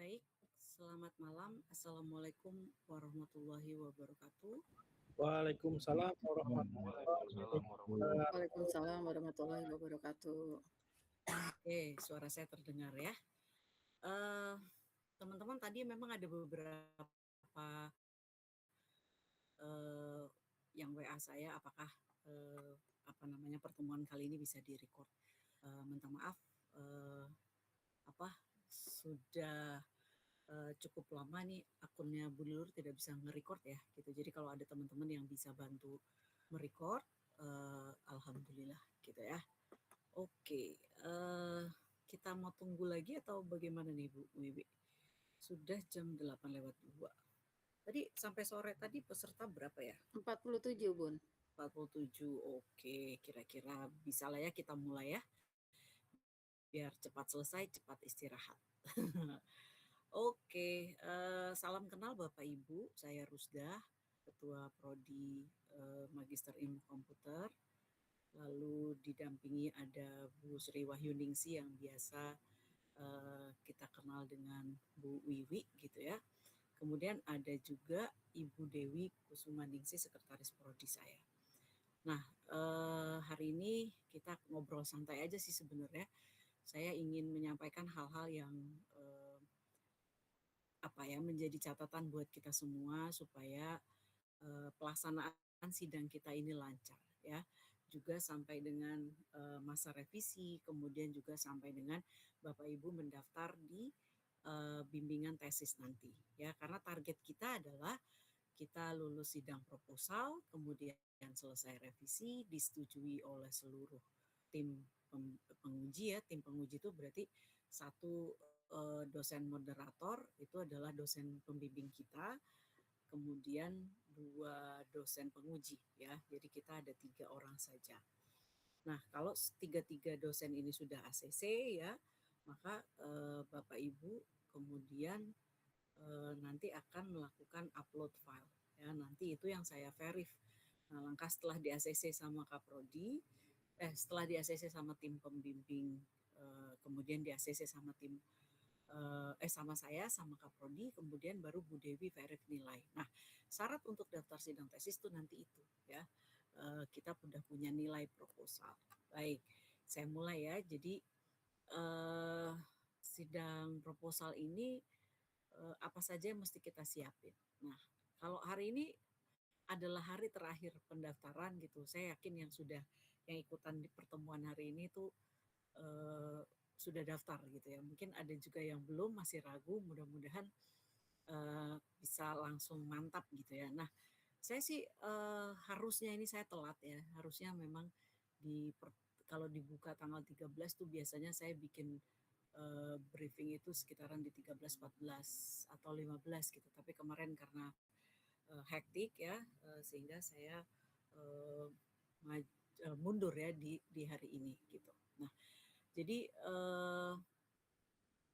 Baik, selamat malam. Assalamualaikum warahmatullahi wabarakatuh. Waalaikumsalam warahmatullahi wabarakatuh. Waalaikumsalam warahmatullahi wabarakatuh. Oke, suara saya terdengar ya. Teman-teman tadi memang ada beberapa yang WA saya, apakah pertemuan kali ini bisa direcord. Minta maaf, sudah cukup lama nih akunnya Bu Lur tidak bisa nge-record ya gitu. Jadi kalau ada teman-teman yang bisa bantu merecord, alhamdulillah gitu ya. Oke, kita mau tunggu lagi atau bagaimana nih Bu Wiwi? Sudah jam 8:02. Tadi sampai sore tadi peserta berapa ya? 47 Bun. 47, oke, kira-kira bisa lah ya kita mulai ya. Biar cepat selesai, cepat istirahat. Oke, salam kenal Bapak Ibu, saya Rusdah, Ketua Prodi Magister Ilmu Komputer. Lalu didampingi ada Bu Sri Wahyuningsi yang biasa kita kenal dengan Bu Wiwi gitu ya. Kemudian ada juga Ibu Dewi Kusumaningsi, Sekretaris Prodi saya. Nah, hari ini kita ngobrol santai aja sih sebenarnya. Saya ingin menyampaikan hal-hal yang menjadi catatan buat kita semua supaya pelaksanaan sidang kita ini lancar ya. Juga sampai dengan masa revisi, kemudian juga sampai dengan Bapak Ibu mendaftar di bimbingan tesis nanti ya. Karena target kita adalah kita lulus sidang proposal, kemudian selesai revisi, disetujui oleh seluruh tim penguji ya. Tim penguji itu berarti satu dosen moderator itu adalah dosen pembimbing kita, kemudian 2 dosen penguji ya. Jadi kita ada 3 orang saja. Nah, kalau 3 dosen ini sudah ACC ya, maka Bapak Ibu kemudian nanti akan melakukan upload file ya. Nanti itu yang saya verif. Nah, langkah setelah di ACC sama Kaprodi, setelah di ACC sama tim pembimbing, kemudian di ACC sama tim sama saya, sama Kaprodi, kemudian baru Bu Dewi verif nilai. Nah, syarat untuk daftar sidang tesis itu nanti itu ya. Kita sudah punya nilai proposal. Baik, saya mulai ya. Jadi sidang proposal ini apa saja yang mesti kita siapin. Nah, kalau hari ini adalah hari terakhir pendaftaran gitu. Saya yakin yang ikutan di pertemuan hari ini tuh sudah daftar gitu ya. Mungkin ada juga yang belum, masih ragu, mudah-mudahan bisa langsung mantap gitu ya. Nah, saya sih harusnya ini saya telat ya. Harusnya memang kalau dibuka tanggal 13 tuh biasanya saya bikin briefing itu sekitaran di 13, 14 atau 15 gitu. Tapi kemarin karena hektik ya, sehingga saya mundur ya di hari ini gitu. Nah, jadi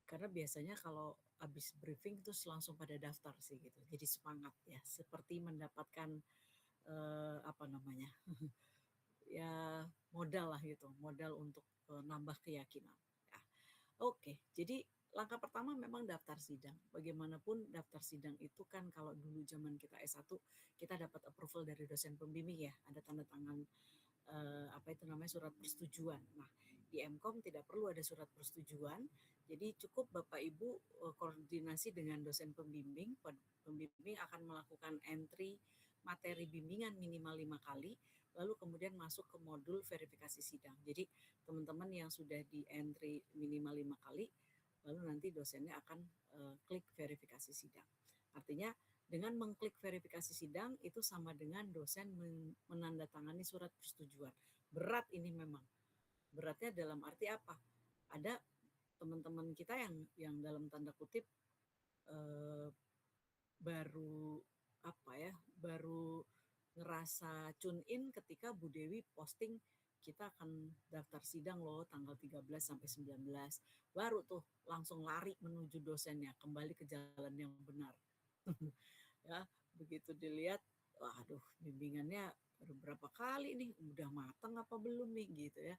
karena biasanya kalau habis briefing terus langsung pada daftar sih gitu. Jadi semangat ya, seperti mendapatkan ya modal lah gitu, modal untuk nambah keyakinan. Ya. Oke, jadi langkah pertama memang daftar sidang. Bagaimanapun daftar sidang itu kan kalau dulu zaman kita S1 kita dapat approval dari dosen pembimbing ya, ada tanda tangan surat persetujuan. Nah, di MKOM tidak perlu ada surat persetujuan, jadi cukup Bapak Ibu koordinasi dengan dosen pembimbing. Pembimbing akan melakukan entry materi bimbingan minimal 5 kali, lalu kemudian masuk ke modul verifikasi sidang. Jadi teman-teman yang sudah di entry minimal 5 kali, lalu nanti dosennya akan klik verifikasi sidang. Artinya dengan mengklik verifikasi sidang itu sama dengan dosen menandatangani surat persetujuan. Berat ini memang. Beratnya dalam arti apa? Ada teman-teman kita yang dalam tanda kutip baru ngerasa tune in ketika Bu Dewi posting kita akan daftar sidang loh tanggal 13 sampai 19. Baru tuh langsung lari menuju dosennya, kembali ke jalan yang benar. Ya, begitu dilihat, waduh bimbingannya baru berapa kali nih, udah matang apa belum nih gitu ya.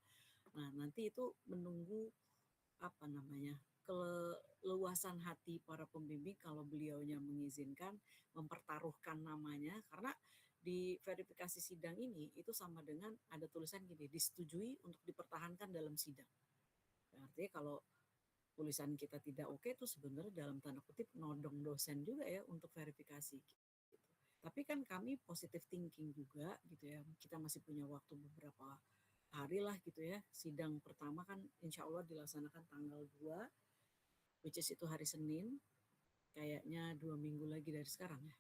Nah, nanti itu menunggu keleluasan hati para pembimbing kalau beliaunya mengizinkan mempertaruhkan namanya, karena di verifikasi sidang ini itu sama dengan ada tulisan gini, disetujui untuk dipertahankan dalam sidang. Artinya kalau tulisan kita tidak oke itu sebenarnya dalam tanda kutip nodong dosen juga ya untuk verifikasi. Gitu. Tapi kan kami positive thinking juga gitu ya. Kita masih punya waktu beberapa hari lah gitu ya. Sidang pertama kan insya Allah dilaksanakan tanggal 2, which is itu hari Senin. Kayaknya 2 minggu lagi dari sekarang ya.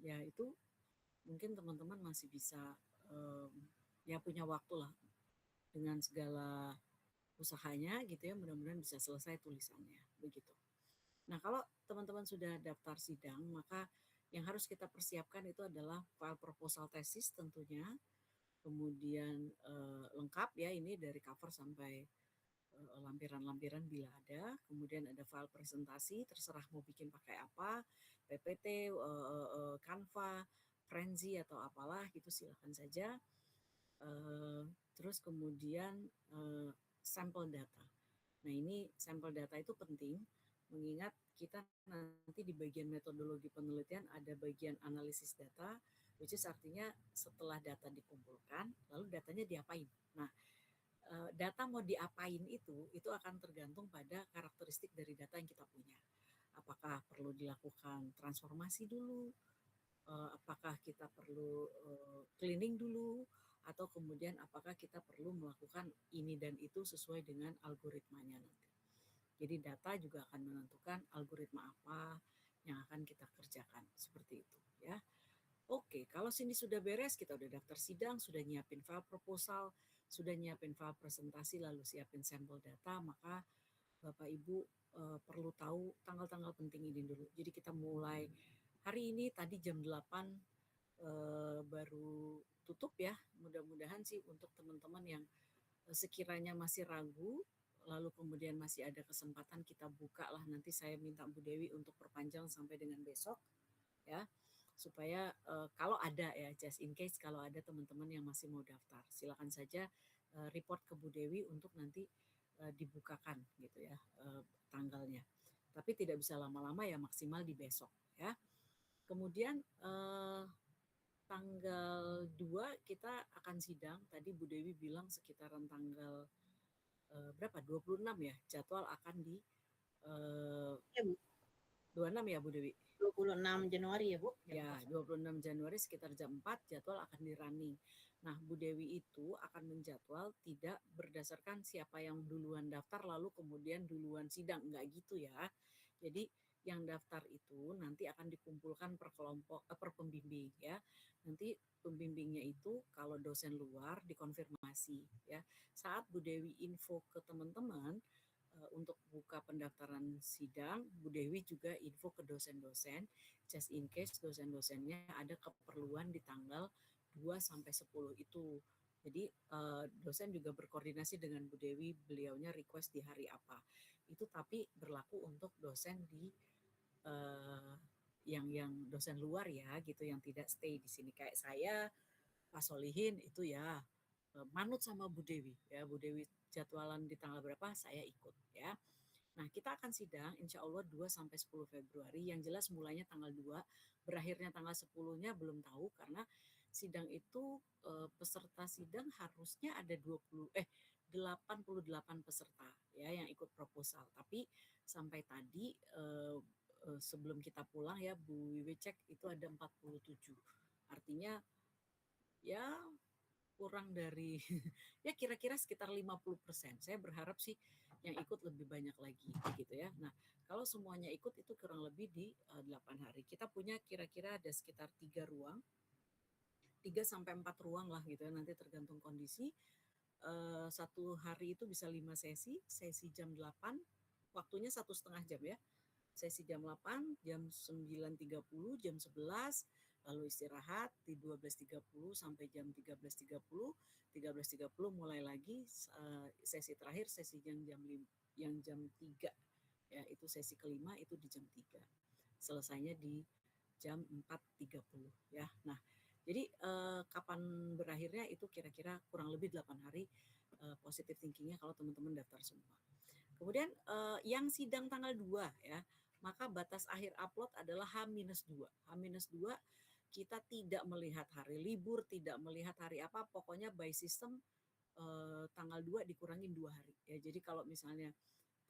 Ya itu mungkin teman-teman masih bisa ya punya waktu lah dengan segala usahanya gitu ya, mudah-mudahan bisa selesai tulisannya begitu. Nah kalau teman-teman sudah daftar sidang, maka yang harus kita persiapkan itu adalah file proposal tesis tentunya, kemudian lengkap ya ini dari cover sampai lampiran-lampiran bila ada, kemudian ada file presentasi, terserah mau bikin pakai apa, PPT, Canva, Frenzy atau apalah gitu silahkan saja. Terus kemudian sampel data. Nah ini sampel data itu penting, mengingat kita nanti di bagian metodologi penelitian ada bagian analisis data, which is artinya setelah data dikumpulkan, lalu datanya diapain. Nah data mau diapain itu akan tergantung pada karakteristik dari data yang kita punya. Apakah perlu dilakukan transformasi dulu, apakah kita perlu cleaning dulu, atau kemudian apakah kita perlu melakukan ini dan itu sesuai dengan algoritmanya nanti. Jadi data juga akan menentukan algoritma apa yang akan kita kerjakan, seperti itu ya. Oke, kalau sini sudah beres, kita udah daftar sidang, sudah nyiapin file proposal, sudah nyiapin file presentasi, lalu siapin sampel data, maka Bapak Ibu perlu tahu tanggal-tanggal penting ini dulu. Jadi kita mulai hari ini tadi jam 8 baru tutup ya. Mudah-mudahan sih untuk teman-teman yang sekiranya masih ragu, lalu kemudian masih ada kesempatan kita buka lah, nanti saya minta Bu Dewi untuk perpanjang sampai dengan besok ya, supaya kalau ada ya, just in case kalau ada teman-teman yang masih mau daftar, silakan saja report ke Bu Dewi untuk nanti dibukakan gitu ya tanggalnya. Tapi tidak bisa lama-lama ya, maksimal di besok ya. Kemudian tanggal 2 kita akan sidang. Tadi Bu Dewi bilang sekitaran tanggal berapa? 26 ya, jadwal akan di Ya, Bu. 26 ya Bu Dewi? 26 Januari ya Bu? Ya, 26 Januari sekitar jam 4 jadwal akan di-running. Nah, Bu Dewi itu akan menjadwal tidak berdasarkan siapa yang duluan daftar lalu kemudian duluan sidang, enggak gitu ya. Jadi yang daftar itu nanti akan dikumpulkan per kelompok, per pembimbing ya. Nanti pembimbingnya itu kalau dosen luar dikonfirmasi ya. Saat Bu Dewi info ke teman-teman untuk buka pendaftaran sidang, Bu Dewi juga info ke dosen-dosen just in case dosen-dosennya ada keperluan di tanggal 2 sampai 10 itu. Jadi dosen juga berkoordinasi dengan Bu Dewi, beliaunya request di hari apa. Itu tapi berlaku untuk dosen di yang dosen luar ya gitu, yang tidak stay di sini kayak saya, Pak Solihin itu ya manut sama Bu Dewi ya. Bu Dewi jadwalan di tanggal berapa saya ikut ya. Nah, kita akan sidang insya Allah 2 sampai 10 Februari. Yang jelas mulainya tanggal 2, berakhirnya tanggal 10-nya belum tahu karena sidang itu peserta sidang harusnya ada 88 peserta ya yang ikut proposal. Tapi sampai tadi sebelum kita pulang ya Bu Wiwi cek itu ada 47. Artinya ya kurang dari ya kira-kira sekitar 50%. Saya berharap sih yang ikut lebih banyak lagi gitu ya. Nah, kalau semuanya ikut itu kurang lebih di 8 hari. Kita punya kira-kira ada sekitar 3 ruang. 3 sampai 4 ruang lah gitu ya, nanti tergantung kondisi. Satu hari itu bisa 5 sesi, sesi jam 8, waktunya 1,5 jam ya. Sesi jam 8, jam 9.30, jam 11, lalu istirahat di 12.30 sampai jam 13.30. 13.30 mulai lagi sesi terakhir, sesi yang jam 3 ya, itu sesi kelima itu di jam 3. Selesainya di jam 4.30 ya. Nah, jadi kapan berakhirnya itu kira-kira kurang lebih 8 hari positive thinkingnya kalau teman-teman daftar semua. Kemudian yang sidang tanggal 2 ya, maka batas akhir upload adalah H-2. H-2 kita tidak melihat hari libur, tidak melihat hari apa, pokoknya by system tanggal 2 dikurangin 2 hari. Ya, jadi kalau misalnya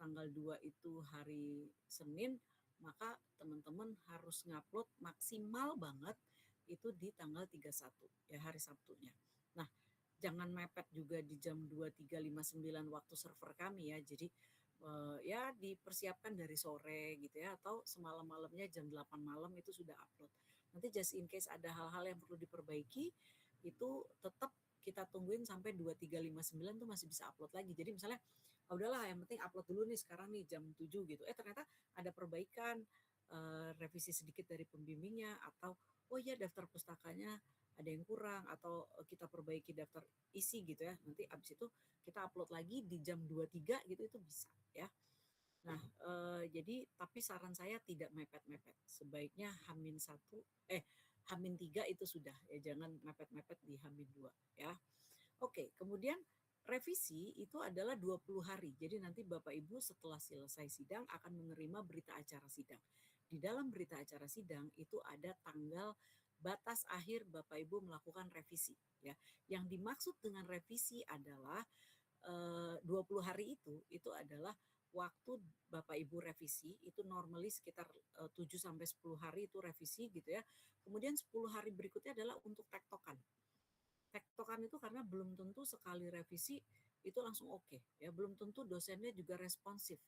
tanggal 2 itu hari Senin, maka teman-teman harus ngupload maksimal banget itu di tanggal 31, ya hari Sabtunya. Nah, jangan mepet juga di jam 23.59 waktu server kami ya. Jadi ya dipersiapkan dari sore gitu ya, atau semalam-malamnya jam 8 malam itu sudah upload. Nanti just in case ada hal-hal yang perlu diperbaiki, itu tetap kita tungguin sampai 23.59 tuh masih bisa upload lagi. Jadi misalnya, oh udahlah yang penting upload dulu nih sekarang nih jam 7 gitu. Ternyata ada perbaikan, revisi sedikit dari pembimbingnya, atau oh ya daftar pustakanya ada yang kurang, atau kita perbaiki daftar isi gitu ya. Nanti abis itu kita upload lagi di jam 23 gitu, itu bisa ya. Nah, jadi tapi saran saya tidak mepet-mepet. Sebaiknya H-1 H-3 itu sudah ya, jangan mepet-mepet di H-2 ya. Oke, kemudian revisi itu adalah 20 hari. Jadi nanti Bapak Ibu setelah selesai sidang akan menerima berita acara sidang. Di dalam berita acara sidang itu ada tanggal batas akhir Bapak Ibu melakukan revisi ya. Yang dimaksud dengan revisi adalah 20 hari itu adalah waktu Bapak Ibu revisi, itu normally sekitar 7 sampai 10 hari itu revisi gitu ya. Kemudian 10 hari berikutnya adalah untuk tektokan. Tektokan itu karena belum tentu sekali revisi itu langsung oke ya, belum tentu dosennya juga responsif.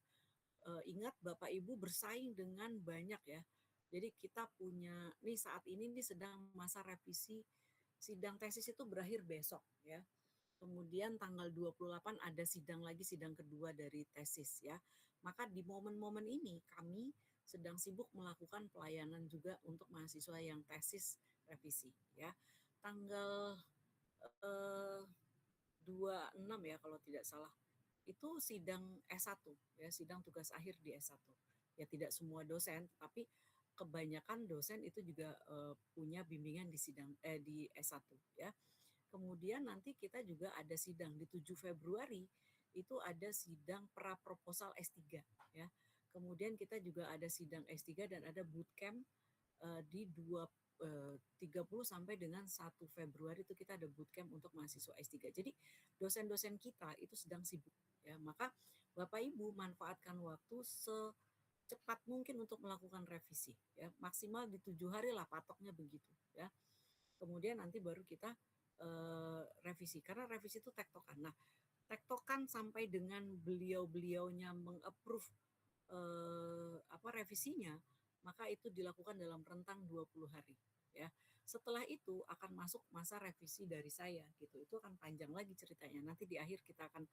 Ingat Bapak Ibu bersaing dengan banyak ya. Jadi kita punya nih saat ini nih sedang masa revisi, sidang tesis itu berakhir besok ya. Kemudian tanggal 28 ada sidang lagi, sidang kedua dari tesis ya. Maka di momen-momen ini kami sedang sibuk melakukan pelayanan juga untuk mahasiswa yang tesis revisi ya. Tanggal 26 ya kalau tidak salah. Itu sidang S1 ya, sidang tugas akhir di S1. Ya tidak semua dosen, tapi kebanyakan dosen itu juga punya bimbingan di sidang di S1 ya. Kemudian nanti kita juga ada sidang di 7 Februari, itu ada sidang pra proposal S3 ya. Kemudian kita juga ada sidang S3 dan ada bootcamp di 30 sampai dengan 1 Februari itu kita ada bootcamp untuk mahasiswa S3. Jadi dosen-dosen kita itu sedang sibuk ya. Maka Bapak Ibu manfaatkan waktu secepat mungkin untuk melakukan revisi ya. Maksimal di 7 hari lah patoknya begitu ya. Kemudian nanti baru kita revisi, karena revisi itu tektokan. Nah, tektokan sampai dengan beliau-beliaunya mengapprove revisinya, maka itu dilakukan dalam rentang 20 hari ya. Setelah itu akan masuk masa revisi dari saya gitu. Itu akan panjang lagi ceritanya. Nanti di akhir kita akan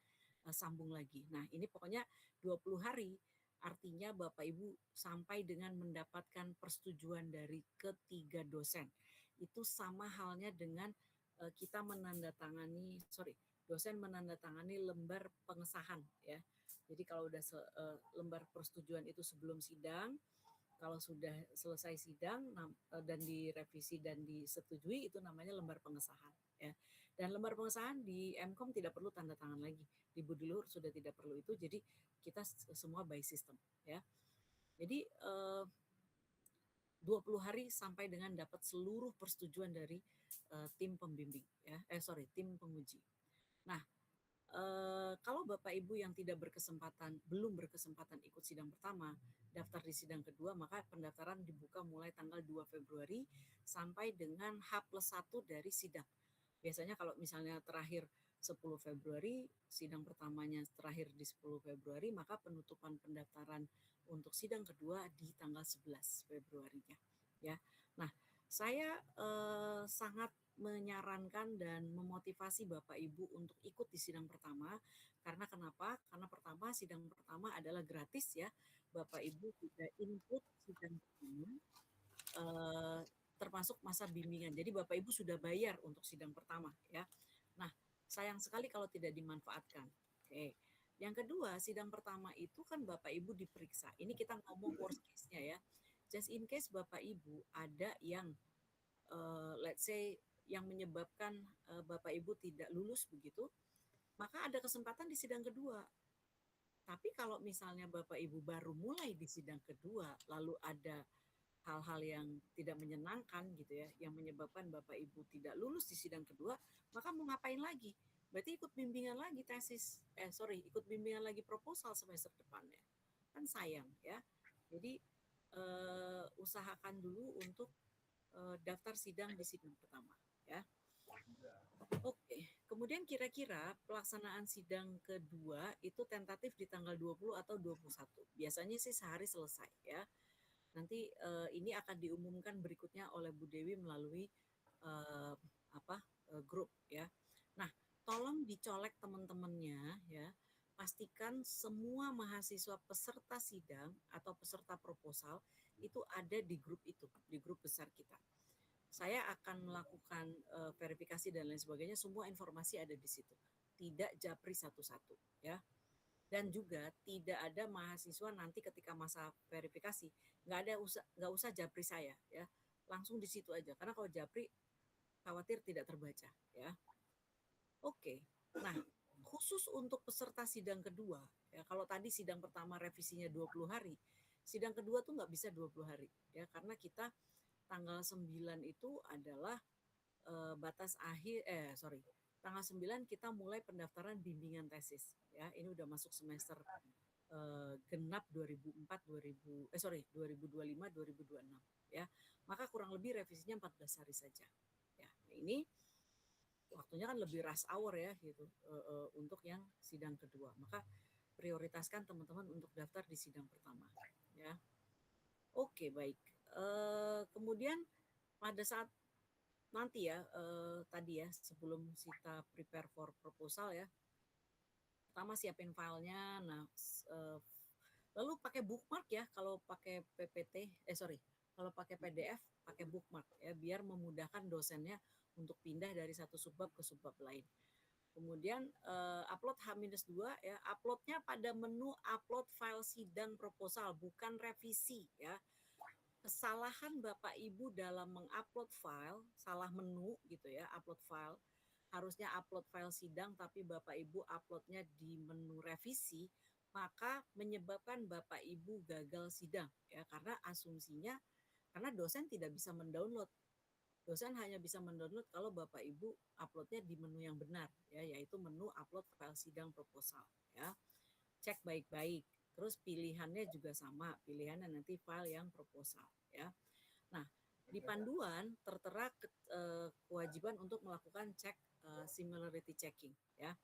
sambung lagi. Nah, ini pokoknya 20 hari artinya Bapak Ibu sampai dengan mendapatkan persetujuan dari ketiga dosen. Itu sama halnya dengan dosen menandatangani lembar pengesahan ya. Jadi kalau udah lembar persetujuan itu sebelum sidang, kalau sudah selesai sidang dan direvisi dan disetujui, itu namanya lembar pengesahan ya. Dan lembar pengesahan di MKOM tidak perlu tanda tangan lagi, di Budi Luhur sudah tidak perlu itu, jadi kita semua by system ya. Jadi 20 hari sampai dengan dapat seluruh persetujuan dari tim pembimbing ya, tim penguji. Nah, kalau Bapak Ibu yang belum berkesempatan ikut sidang pertama, daftar di sidang kedua, maka pendaftaran dibuka mulai tanggal 2 Februari sampai dengan H+1 dari sidang. Biasanya kalau misalnya terakhir 10 Februari, sidang pertamanya terakhir di 10 Februari, maka penutupan pendaftaran untuk sidang kedua di tanggal 11 Februarinya. Ya. Nah, saya sangat menyarankan dan memotivasi Bapak Ibu untuk ikut di sidang pertama. Karena kenapa? Karena pertama, sidang pertama adalah gratis ya. Bapak Ibu tidak input sidang pertama, termasuk masa bimbingan. Jadi Bapak Ibu sudah bayar untuk sidang pertama ya. Nah, sayang sekali kalau tidak dimanfaatkan. Oke. Yang kedua, sidang pertama itu kan Bapak Ibu diperiksa. Ini kita ngomong worst case-nya ya. Just in case Bapak Ibu ada yang let's say yang menyebabkan Bapak Ibu tidak lulus begitu, maka ada kesempatan di sidang kedua. Tapi kalau misalnya Bapak Ibu baru mulai di sidang kedua, lalu ada hal-hal yang tidak menyenangkan gitu ya, yang menyebabkan Bapak Ibu tidak lulus di sidang kedua, maka mau ngapain lagi? Berarti ikut bimbingan lagi ikut bimbingan lagi proposal semester depannya. Kan sayang ya. Jadi usahakan dulu untuk daftar sidang di sidang pertama ya. Oke, kemudian kira-kira pelaksanaan sidang kedua itu tentatif di tanggal 20 atau 21. Biasanya sih sehari selesai ya. Nanti ini akan diumumkan berikutnya oleh Bu Dewi melalui eh, grup ya. Nah, tolong dicolek teman-temannya ya. Pastikan semua mahasiswa peserta sidang atau peserta proposal itu ada di grup itu, di grup besar kita. Saya akan melakukan verifikasi dan lain sebagainya, semua informasi ada di situ. Tidak japri satu-satu ya. Dan juga tidak ada mahasiswa nanti ketika masa verifikasi nggak usah japri saya ya, langsung di situ aja karena kalau japri khawatir tidak terbaca ya. Oke, nah khusus untuk peserta sidang kedua ya, kalau tadi sidang pertama revisinya 20 hari, sidang kedua tuh nggak bisa 20 hari ya, karena kita tanggal 9 itu adalah batas akhir tanggal 9 kita mulai pendaftaran bimbingan tesis ya. Ini udah masuk semester genap 2025 2026 ya. Maka kurang lebih revisinya 14 hari saja. Ya, ini waktunya kan lebih rush hour ya gitu untuk yang sidang kedua. Maka prioritaskan teman-teman untuk daftar di sidang pertama ya. Oke, baik. Kemudian pada saat nanti ya tadi ya sebelum kita prepare for proposal ya, pertama siapin filenya. Nah lalu pakai bookmark ya, kalau pakai kalau pakai PDF pakai bookmark ya, biar memudahkan dosennya untuk pindah dari satu subbab ke subbab lain. Kemudian upload H-2 ya, uploadnya pada menu upload file sidang proposal, bukan revisi ya. Kesalahan Bapak Ibu dalam mengupload file, salah menu gitu ya, upload file. Harusnya upload file sidang tapi Bapak Ibu uploadnya di menu revisi, maka menyebabkan Bapak Ibu gagal sidang ya, karena asumsinya karena dosen tidak bisa mendownload. Dosen hanya bisa mendownload kalau Bapak Ibu uploadnya di menu yang benar ya, yaitu menu upload file sidang proposal ya. Cek baik-baik. Terus pilihannya juga sama, pilihannya nanti file yang proposal ya. Nah, di panduan tertera kewajiban untuk melakukan cek similarity checking ya.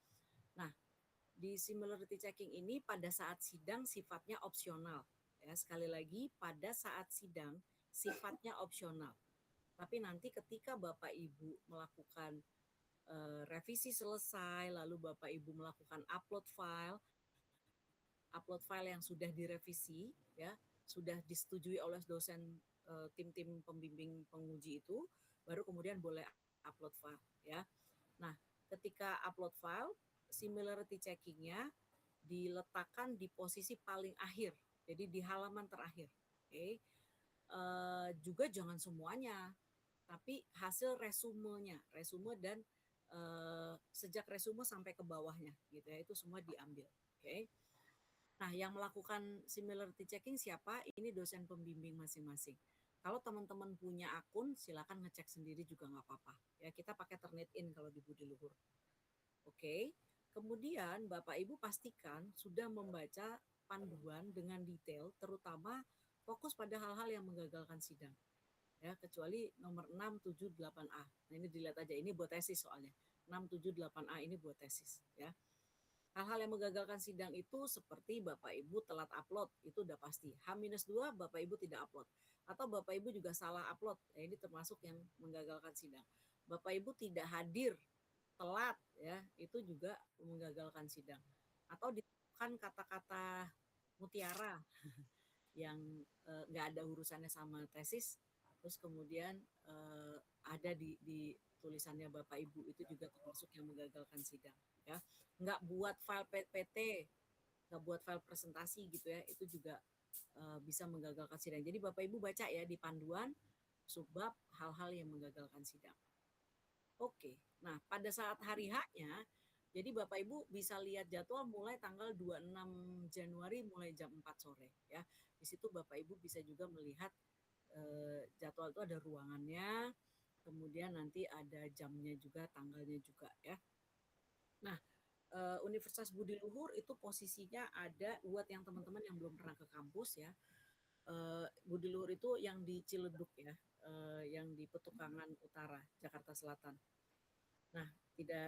Nah, di similarity checking ini pada saat sidang sifatnya opsional ya. Sekali lagi, pada saat sidang sifatnya opsional. Tapi nanti ketika Bapak Ibu melakukan revisi selesai, lalu Bapak Ibu melakukan upload file yang sudah direvisi ya, sudah disetujui oleh dosen tim-tim pembimbing penguji itu, baru kemudian boleh upload file ya. Nah, ketika upload file, similarity checking-nya diletakkan di posisi paling akhir, jadi di halaman terakhir. Oke. Juga jangan semuanya, tapi hasil resumenya, resume dan sejak resume sampai ke bawahnya gitu ya, itu semua diambil. Oke. Nah, yang melakukan similarity checking siapa? Ini dosen pembimbing masing-masing. Kalau teman-teman punya akun, silakan ngecek sendiri juga nggak apa-apa. Ya, kita pakai Turnitin kalau di Budi Luhur. Oke. Kemudian Bapak Ibu pastikan sudah membaca panduan dengan detail, terutama fokus pada hal-hal yang menggagalkan sidang. Ya, kecuali nomor 6, 7, 8A. Nah, ini dilihat aja, ini buat tesis soalnya. 6, 7, 8A ini buat tesis ya. Hal-hal yang menggagalkan sidang itu seperti Bapak Ibu telat upload, itu udah pasti. H-2 Bapak Ibu tidak upload. Atau Bapak Ibu juga salah upload, ya ini termasuk yang menggagalkan sidang. Bapak Ibu tidak hadir, telat, ya itu juga menggagalkan sidang. Atau ditemukan kata-kata mutiara yang nggak ada urusannya sama tesis, terus kemudian ada di tulisannya Bapak Ibu, itu juga termasuk yang menggagalkan sidang ya. Nggak buat file PPT, nggak buat file presentasi gitu ya, itu juga bisa menggagalkan sidang. Jadi Bapak Ibu baca ya di panduan subbab hal-hal yang menggagalkan sidang. Oke, nah pada saat hari H-nya Jadi Bapak Ibu bisa lihat jadwal mulai tanggal 26 Januari mulai jam 4 sore ya. Di situ Bapak Ibu bisa juga melihat jadwal itu ada ruangannya, kemudian nanti ada jamnya juga, tanggalnya juga ya. Nah, Universitas Budi Luhur itu posisinya ada buat yang teman-teman yang belum pernah ke kampus ya. Budi Luhur itu yang di Ciledug ya, yang di Petukangan Utara, Jakarta Selatan. Nah,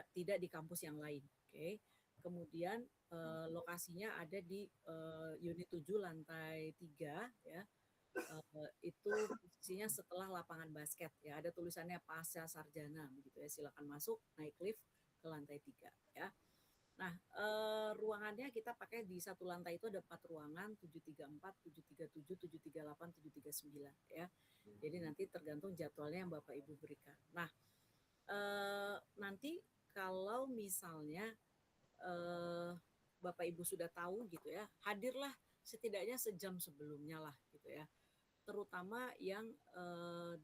tidak di kampus yang lain. Oke. Kemudian lokasinya ada di unit 7 lantai 3 ya. Itu posisinya setelah lapangan basket ya. Ada tulisannya Pasca Sarjana begitu ya. Silakan masuk, naik lift ke lantai 3 ya. Nah, ruangannya kita pakai di satu lantai itu ada 4 ruangan, 734, 737, 738, 739 ya. Jadi nanti tergantung jadwalnya yang Bapak Ibu berikan. Nah, nanti kalau misalnya Bapak Ibu sudah tahu gitu ya, hadirlah setidaknya sejam sebelumnya lah gitu ya. Terutama yang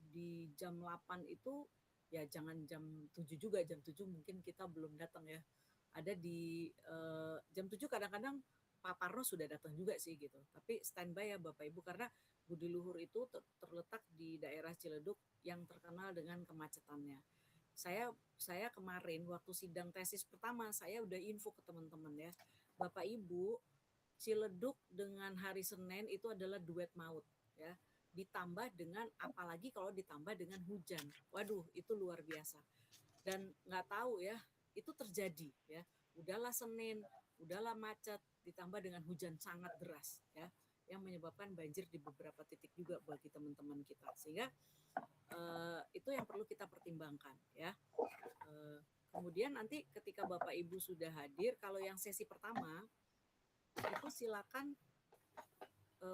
di jam 8 itu ya jangan jam 7 juga, jam 7 mungkin kita belum datang ya. Ada di jam 7 kadang-kadang Pak Parno sudah datang juga sih gitu. Tapi standby ya Bapak Ibu karena Budi Luhur itu terletak di daerah Ciledug yang terkenal dengan kemacetannya. Saya kemarin waktu sidang tesis pertama saya udah info ke teman-teman ya. Bapak Ibu, Ciledug dengan hari Senin itu adalah duet maut ya. Ditambah dengan apalagi kalau ditambah dengan hujan. Waduh, itu luar biasa. Dan nggak tahu ya, itu terjadi ya. Udahlah Senin, udahlah macet, ditambah dengan hujan sangat deras ya, yang menyebabkan banjir di beberapa titik juga bagi teman-teman kita. Sehingga itu yang perlu kita pertimbangkan ya. Kemudian nanti ketika Bapak Ibu sudah hadir, kalau yang sesi pertama itu silakan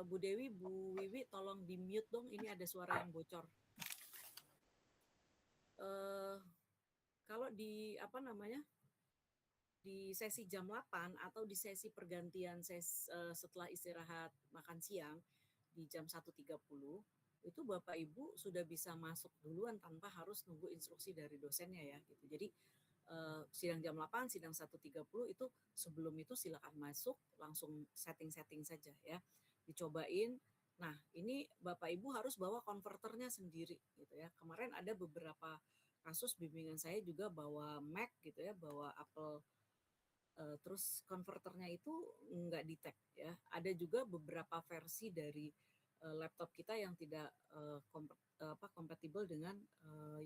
Bu Dewi, Bu Wiwi tolong di mute dong, ini ada suara yang bocor. Kalau di apa namanya di sesi jam 8 atau di sesi pergantian setelah istirahat makan siang di jam 1.30 itu Bapak Ibu sudah bisa masuk duluan tanpa harus nunggu instruksi dari dosennya ya gitu. Jadi sidang jam 8, sidang 1.30 itu sebelum itu silakan masuk langsung setting-setting saja ya. Dicobain. Nah, ini Bapak Ibu harus bawa konverternya sendiri gitu ya. Kemarin ada beberapa kasus bimbingan saya juga bawa Mac gitu ya, bawa Apple terus konverternya itu nggak detect ya. Ada juga beberapa versi dari laptop kita yang tidak kompatibel dengan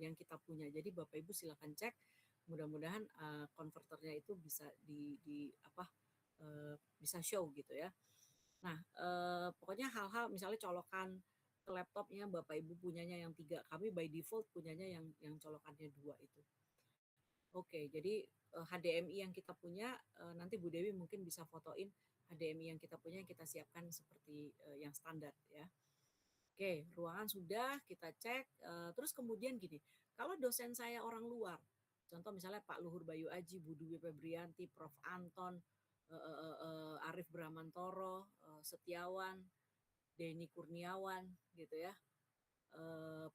yang kita punya. Jadi Bapak Ibu silakan cek. Mudah-mudahan konverternya itu bisa bisa show gitu ya. Nah, pokoknya hal-hal misalnya colokan ke laptopnya Bapak Ibu punyanya yang 3, kami by default punyanya yang colokannya 2 itu. Oke, jadi HDMI yang kita punya nanti Bu Dewi mungkin bisa fotoin HDMI yang kita punya yang kita siapkan seperti yang standar ya. Oke, ruangan sudah kita cek. Terus kemudian gini, kalau dosen saya orang luar, contoh misalnya Pak Luhur Bayu Aji, Bu Dwi Febrianti, Prof Anton, Arif Bramantoro, Setiawan, Denny Kurniawan, gitu ya,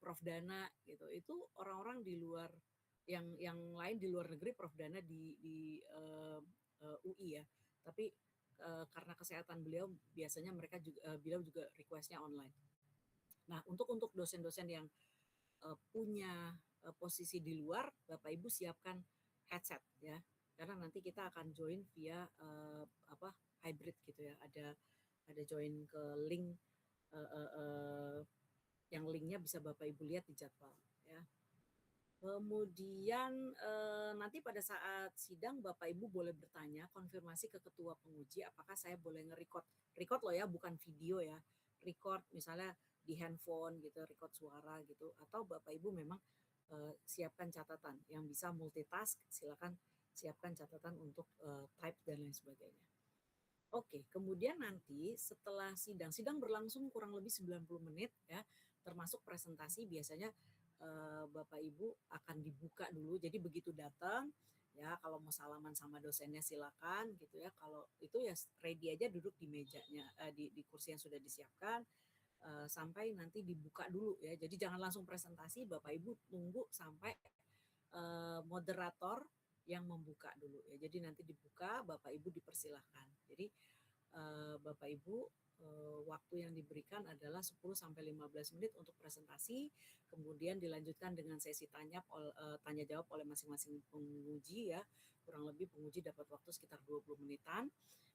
Prof Dana, gitu. Itu orang-orang di luar yang lain di luar negeri, Prof Dana di UI ya. Tapi karena kesehatan beliau biasanya mereka juga beliau juga requestnya online. Nah, untuk dosen-dosen yang punya posisi di luar, Bapak Ibu siapkan headset ya. Karena nanti kita akan join via hybrid gitu ya. Ada join ke link yang linknya bisa Bapak Ibu lihat di jadwal ya. Kemudian nanti pada saat sidang Bapak Ibu boleh bertanya, konfirmasi ke ketua penguji apakah saya boleh nge-record. Record loh ya, bukan video ya. Record misalnya di handphone gitu, record suara gitu. Atau Bapak Ibu memang siapkan catatan yang bisa multitask, silakan siapkan catatan untuk type dan lain sebagainya. Oke, kemudian nanti setelah sidang berlangsung kurang lebih 90 menit ya, termasuk presentasi biasanya Bapak Ibu akan dibuka dulu. Jadi begitu datang ya kalau mau salaman sama dosennya silakan gitu ya. Kalau itu ya ready aja duduk di mejanya di kursi yang sudah disiapkan sampai nanti dibuka dulu ya. Jadi jangan langsung presentasi, Bapak Ibu tunggu sampai moderator yang membuka dulu ya. Jadi nanti dibuka, Bapak Ibu dipersilahkan. Jadi Bapak Ibu waktu yang diberikan adalah 10 sampai 15 menit untuk presentasi, kemudian dilanjutkan dengan sesi tanya jawab oleh masing-masing penguji ya. Kurang lebih penguji dapat waktu sekitar 20 menitan.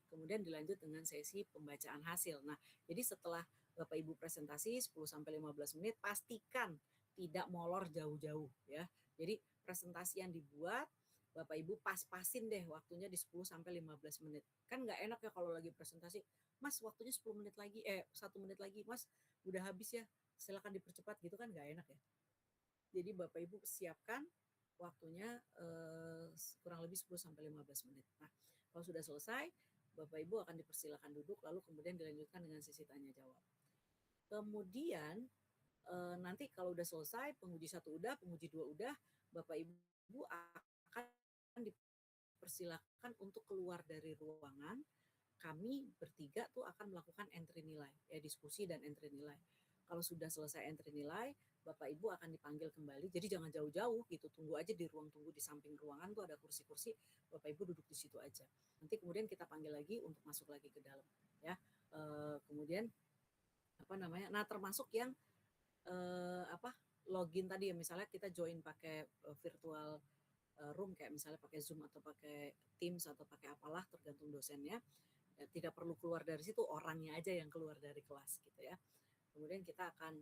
Kemudian dilanjut dengan sesi pembacaan hasil. Nah, jadi setelah Bapak Ibu presentasi 10 sampai 15 menit, pastikan tidak molor jauh-jauh ya. Jadi presentasi yang dibuat Bapak Ibu pas-pasin deh waktunya di 10 sampai 15 menit. Kan nggak enak ya kalau lagi presentasi, Mas waktunya 10 menit lagi, 1 menit lagi, Mas udah habis ya, silakan dipercepat gitu kan nggak enak ya. Jadi Bapak Ibu siapkan waktunya kurang lebih 10 sampai 15 menit. Nah, kalau sudah selesai, Bapak Ibu akan dipersilakan duduk lalu kemudian dilanjutkan dengan sesi tanya jawab. Kemudian nanti kalau udah selesai, penguji 1 udah, penguji 2 udah, Bapak Ibu akan dipersilakan untuk keluar dari ruangan. Kami bertiga tuh akan melakukan entry nilai, ya diskusi dan entry nilai. Kalau sudah selesai entry nilai, Bapak Ibu akan dipanggil kembali. Jadi jangan jauh-jauh gitu, tunggu aja di ruang tunggu di samping ruangan tuh ada kursi-kursi, Bapak Ibu duduk di situ aja. Nanti kemudian kita panggil lagi untuk masuk lagi ke dalam, ya. Kemudian apa namanya? Nah, termasuk yang login tadi ya, misalnya kita join pakai virtual room kayak misalnya pakai Zoom atau pakai Teams atau pakai apalah tergantung dosennya. Ya, tidak perlu keluar dari situ, orangnya aja yang keluar dari kelas gitu ya. Kemudian kita akan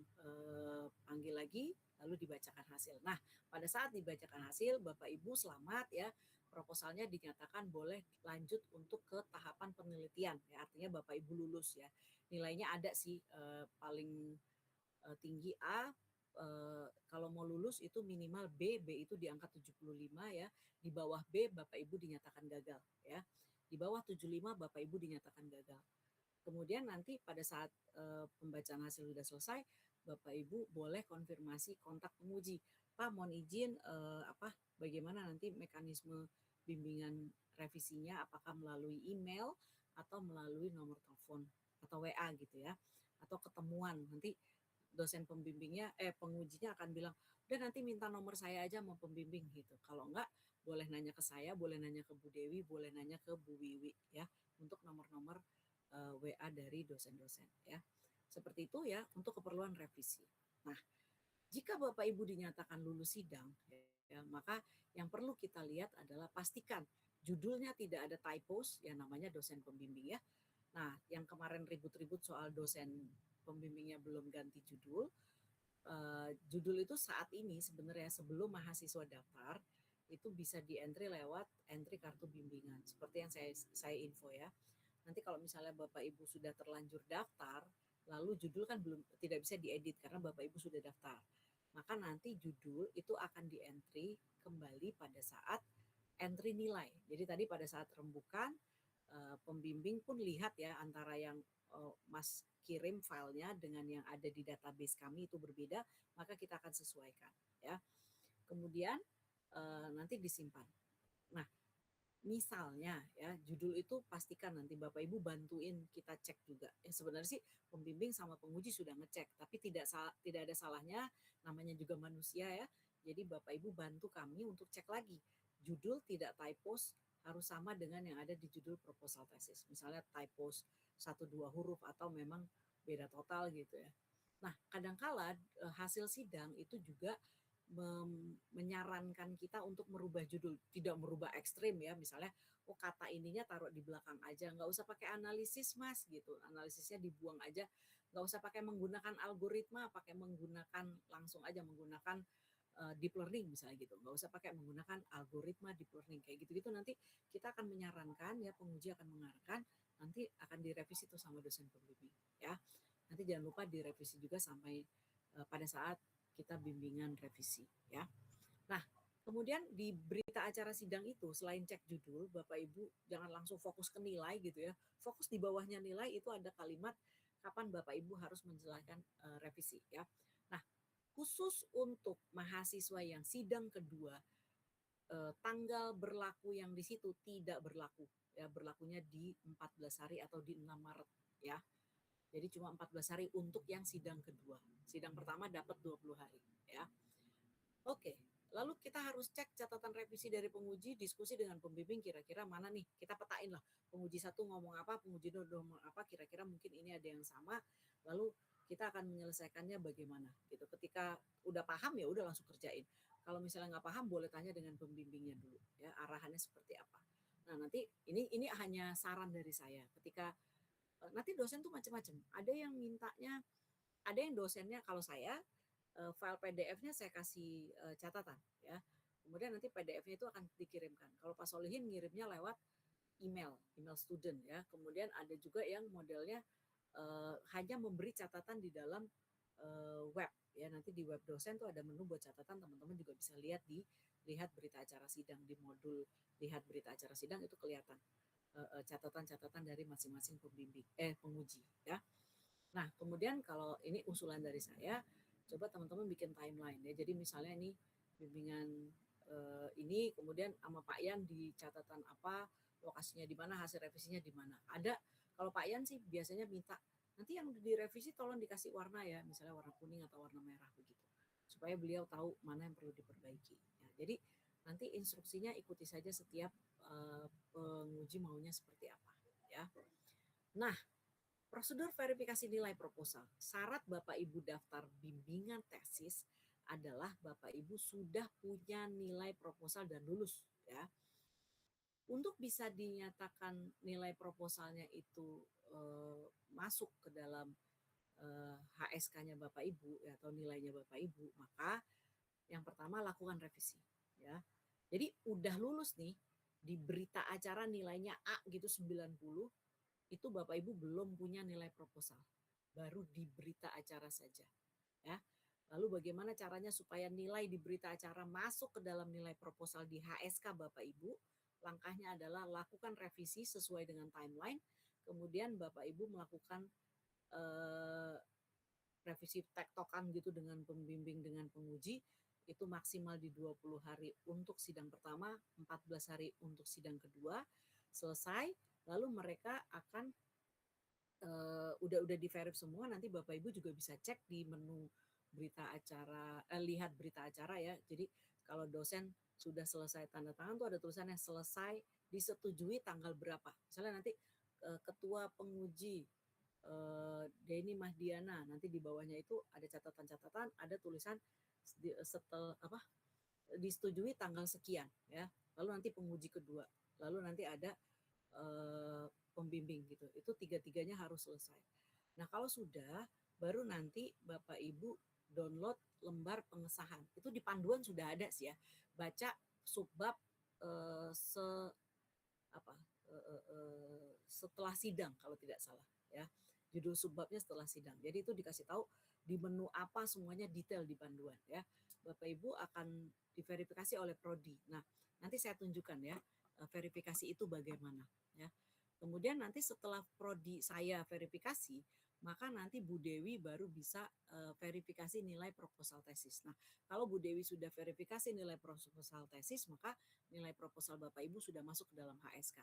panggil lagi lalu dibacakan hasil. Nah, pada saat dibacakan hasil, Bapak Ibu selamat ya, proposalnya dinyatakan boleh lanjut untuk ke tahapan penelitian ya, artinya Bapak Ibu lulus ya. Nilainya ada sih paling tinggi A, kalau mau lulus itu minimal B, B itu di angka 75 ya. Di bawah B Bapak Ibu dinyatakan gagal ya. Di bawah 75 Bapak Ibu dinyatakan gagal. Kemudian nanti pada saat pembacaan hasil sudah selesai, Bapak Ibu boleh konfirmasi kontak penguji. Pak, mohon izin bagaimana nanti mekanisme bimbingan revisinya, apakah melalui email atau melalui nomor telepon atau WA gitu ya, atau ketemuan. Nanti dosen pembimbingnya pengujinya akan bilang, udah nanti minta nomor saya aja mau pembimbing gitu. Kalau enggak boleh nanya ke saya, boleh nanya ke Bu Dewi, boleh nanya ke Bu Wiwi ya untuk nomor-nomor WA dari dosen-dosen ya. Seperti itu ya untuk keperluan revisi. Nah, jika Bapak Ibu dinyatakan lulus sidang ya, maka yang perlu kita lihat adalah pastikan judulnya tidak ada typos, ya namanya dosen pembimbing ya. Nah, yang kemarin ribut-ribut soal dosen pembimbingnya belum ganti judul. Judul itu saat ini sebenarnya sebelum mahasiswa daftar itu bisa di entry lewat entry kartu bimbingan. Seperti yang saya info ya. Nanti kalau misalnya Bapak Ibu sudah terlanjur daftar, lalu judul kan tidak bisa diedit karena Bapak Ibu sudah daftar. Maka nanti judul itu akan di entry kembali pada saat entry nilai. Jadi tadi pada saat rembukan pembimbing pun lihat ya antara yang Mas kirim filenya dengan yang ada di database kami itu berbeda, maka kita akan sesuaikan ya. Kemudian nanti disimpan. Nah, misalnya ya judul itu pastikan nanti Bapak Ibu bantuin kita cek juga. Ya sebenarnya sih pembimbing sama penguji sudah ngecek, tapi tidak ada salahnya, namanya juga manusia ya. Jadi Bapak Ibu bantu kami untuk cek lagi. Judul tidak typos harus sama dengan yang ada di judul proposal tesis. Misalnya typos 1-2 huruf atau memang beda total gitu ya. Nah, kadangkala hasil sidang itu juga menyarankan kita untuk merubah judul, tidak merubah ekstrim ya, misalnya kata ininya taruh di belakang aja, nggak usah pakai analisis Mas gitu, analisisnya dibuang aja, nggak usah pakai menggunakan algoritma, pakai menggunakan langsung aja menggunakan deep learning misalnya gitu, nggak usah pakai menggunakan algoritma deep learning kayak gitu-gitu. Nanti kita akan menyarankan ya, penguji akan mengarahkan, nanti akan direvisi tuh sama dosen pembimbing ya. Nanti jangan lupa direvisi juga sampai pada saat kita bimbingan revisi ya. Nah, kemudian di berita acara sidang itu selain cek judul, Bapak Ibu jangan langsung fokus ke nilai gitu ya. Fokus di bawahnya nilai itu ada kalimat kapan Bapak Ibu harus menjelaskan revisi ya. Nah, khusus untuk mahasiswa yang sidang kedua, tanggal berlaku yang di situ tidak berlaku ya, berlakunya di 14 hari atau di 6 Maret ya. Jadi cuma 14 hari untuk yang sidang kedua. Sidang pertama dapat 20 hari ya. Oke, lalu kita harus harus cek catatan revisi dari penguji, diskusi dengan pembimbing kira-kira mana nih, kita petain lah penguji satu ngomong apa, penguji dua ngomong apa, kira-kira mungkin ini ada yang sama, lalu kita akan menyelesaikannya bagaimana gitu. Ketika udah paham ya udah langsung kerjain. Kalau misalnya nggak paham boleh tanya dengan pembimbingnya dulu ya, arahannya seperti apa. Nah, nanti ini hanya saran dari saya. Ketika nanti dosen tuh macam-macam. Ada yang mintanya, ada yang dosennya kalau saya file PDF-nya saya kasih catatan ya. Kemudian nanti PDF-nya itu akan dikirimkan. Kalau Pak Solihin ngirimnya lewat email student ya. Kemudian ada juga yang modelnya hanya memberi catatan di dalam web ya. Nanti di web dosen tuh ada menu buat catatan, teman-teman juga bisa lihat berita acara sidang di modul lihat berita acara sidang, itu kelihatan catatan-catatan dari masing-masing penguji ya. Nah, kemudian kalau ini usulan dari saya, coba teman-teman bikin timeline ya. Jadi misalnya ini bimbingan ini, kemudian sama Pak Yan di catatan apa, lokasinya di mana, hasil revisinya di mana. Ada, kalau Pak Yan sih biasanya minta nanti yang direvisi tolong dikasih warna ya, misalnya warna kuning atau warna merah begitu, supaya beliau tahu mana yang perlu diperbaiki. Ya, jadi nanti instruksinya ikuti saja setiap penguji maunya seperti apa ya. Nah, prosedur verifikasi nilai proposal. Syarat Bapak Ibu daftar bimbingan tesis adalah Bapak Ibu sudah punya nilai proposal dan lulus ya. Untuk bisa dinyatakan nilai proposalnya itu masuk ke dalam HSK-nya Bapak Ibu ya, atau nilainya Bapak Ibu, maka yang pertama lakukan revisi ya. Jadi udah lulus nih, di berita acara nilainya A gitu 90, itu Bapak Ibu belum punya nilai proposal, baru di berita acara saja ya. Lalu bagaimana caranya supaya nilai di berita acara masuk ke dalam nilai proposal di HSK Bapak Ibu? Langkahnya adalah lakukan revisi sesuai dengan timeline, kemudian Bapak Ibu melakukan revisi tektokan gitu dengan pembimbing, dengan penguji, itu maksimal di 20 hari untuk sidang pertama, 14 hari untuk sidang kedua, selesai. Lalu mereka akan udah di-verif semua, nanti Bapak Ibu juga bisa cek di menu berita acara, lihat berita acara ya. Jadi kalau dosen sudah selesai tanda tangan tuh ada tulisannya selesai disetujui tanggal berapa. Misalnya nanti ketua penguji Denny Mahdiana, nanti di bawahnya itu ada catatan-catatan, ada tulisan disetujui tanggal sekian ya. Lalu nanti penguji kedua, lalu nanti ada pembimbing gitu. Itu tiga-tiganya harus selesai. Nah, kalau sudah, baru nanti Bapak Ibu download lembar pengesahan. Itu di panduan sudah ada sih ya. Baca subbab setelah sidang kalau tidak salah ya. Judul subbabnya setelah sidang. Jadi itu dikasih tahu di menu apa, semuanya detail di panduan ya. Bapak Ibu akan diverifikasi oleh prodi. Nah, nanti saya tunjukkan ya verifikasi itu bagaimana ya. Kemudian nanti setelah prodi saya verifikasi, maka nanti Bu Dewi baru bisa verifikasi nilai proposal tesis. Nah, kalau Bu Dewi sudah verifikasi nilai proposal tesis, maka nilai proposal Bapak Ibu sudah masuk ke dalam HSK.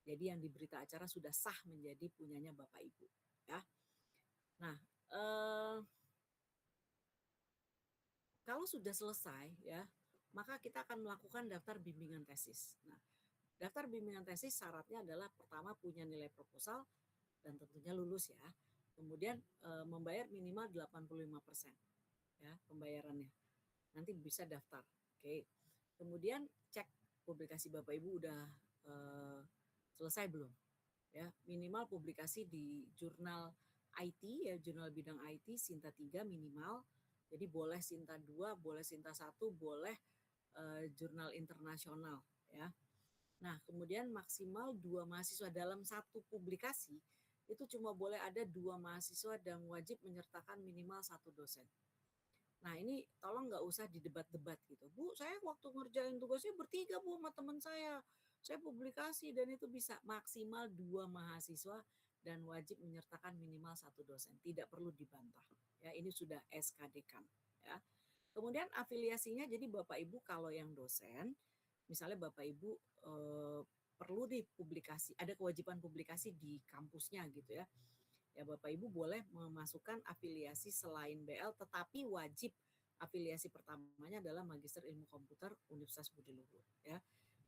Jadi yang di berita acara sudah sah menjadi punyanya Bapak Ibu. Ya. Nah, kalau sudah selesai ya, maka kita akan melakukan daftar bimbingan tesis. Nah, daftar bimbingan tesis syaratnya adalah pertama punya nilai proposal dan tentunya lulus ya. Kemudian membayar minimal 85% ya pembayarannya. Nanti bisa daftar. Oke. Kemudian cek publikasi Bapak Ibu udah selesai belum? Ya, minimal publikasi di jurnal IT ya, jurnal bidang IT Sinta 3 minimal. Jadi boleh Sinta 2, boleh Sinta 1, boleh jurnal internasional ya. Nah, kemudian maksimal 2 mahasiswa dalam satu publikasi itu cuma boleh ada 2 mahasiswa dan wajib menyertakan minimal 1 dosen. Nah, ini tolong nggak usah didebat-debat gitu. Bu, saya waktu ngerjain tugasnya bertiga Bu sama teman saya. Saya publikasi dan itu bisa maksimal 2 mahasiswa dan wajib menyertakan minimal 1 dosen. Tidak perlu dibantah. Ya, ini sudah SK Dekan ya. Kemudian afiliasinya, jadi Bapak Ibu kalau yang dosen, misalnya Bapak Ibu perlu dipublikasi, ada kewajiban publikasi di kampusnya gitu ya. Ya Bapak Ibu boleh memasukkan afiliasi selain BL, tetapi wajib afiliasi pertamanya adalah Magister Ilmu Komputer Universitas Budi Luhur ya.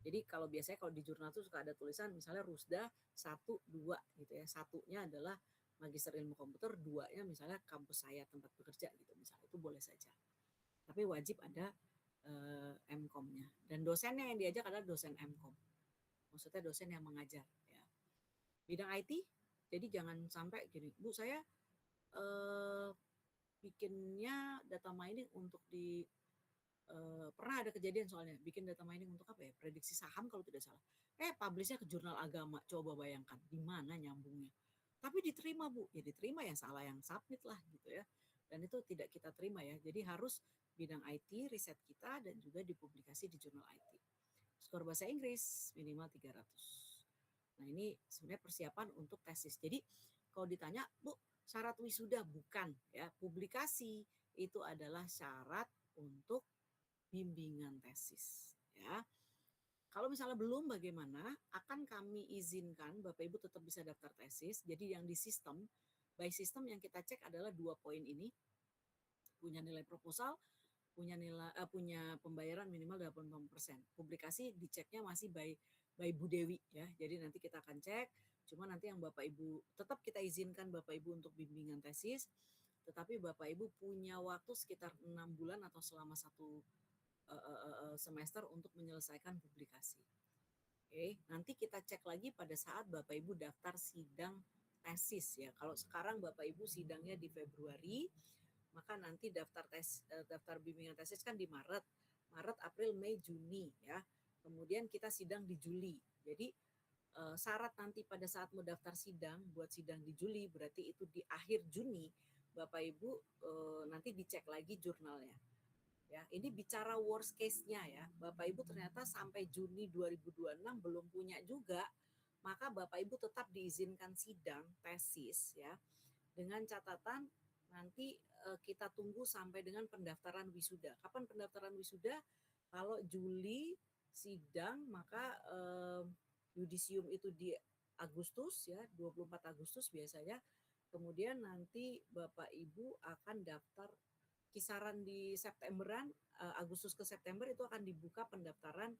Jadi kalau biasanya kalau di jurnal itu suka ada tulisan misalnya Rusda 1, 2 gitu ya. Satunya adalah Magister Ilmu Komputer, 2-nya misalnya kampus saya tempat bekerja gitu misalnya, itu boleh saja. Tapi wajib ada MKOM-nya. Dan dosennya yang diajak adalah dosen MKOM. Maksudnya dosen yang mengajar ya. Bidang IT, jadi jangan sampai gini, Bu saya bikinnya data mining untuk di pernah ada kejadian soalnya bikin data mining untuk apa ya, prediksi saham kalau tidak salah, publishnya ke jurnal agama, coba bayangkan di mana nyambungnya. Tapi diterima Bu, ya diterima, yang salah yang submit lah gitu ya, dan itu tidak kita terima ya. Jadi harus bidang IT riset kita dan juga dipublikasi di jurnal IT. Skor bahasa Inggris minimal 300. Nah ini sebenarnya persiapan untuk tesis. Jadi kalau ditanya Bu syarat wisuda, bukan ya, publikasi itu adalah syarat untuk bimbingan tesis ya. Kalau misalnya belum, bagaimana? Akan kami izinkan Bapak Ibu tetap bisa daftar tesis. Jadi yang di sistem, by system yang kita cek adalah 2 poin ini, punya nilai proposal, punya pembayaran minimal 80%. Publikasi diceknya masih by Bu Dewi ya. Jadi nanti kita akan cek. Cuma nanti yang Bapak Ibu tetap kita izinkan Bapak Ibu untuk bimbingan tesis, tetapi Bapak Ibu punya waktu sekitar 6 bulan atau selama 1 semester untuk menyelesaikan publikasi. Oke, nanti kita cek lagi pada saat Bapak Ibu daftar sidang tesis ya. Kalau sekarang Bapak Ibu sidangnya di Februari, maka nanti daftar bimbingan tesis kan di Maret, April, Mei, Juni ya. Kemudian kita sidang di Juli. Jadi syarat nanti pada saat mau daftar sidang, buat sidang di Juli, berarti itu di akhir Juni, Bapak Ibu nanti dicek lagi jurnalnya. Ya, ini bicara worst case-nya ya. Bapak Ibu ternyata sampai Juni 2026 belum punya juga, maka Bapak Ibu tetap diizinkan sidang tesis ya. Dengan catatan nanti kita tunggu sampai dengan pendaftaran wisuda. Kapan pendaftaran wisuda? Kalau Juli sidang, maka yudisium itu di Agustus ya, 24 Agustus biasanya. Kemudian nanti Bapak Ibu akan daftar kisaran di Septemberan, Agustus ke September itu akan dibuka pendaftaran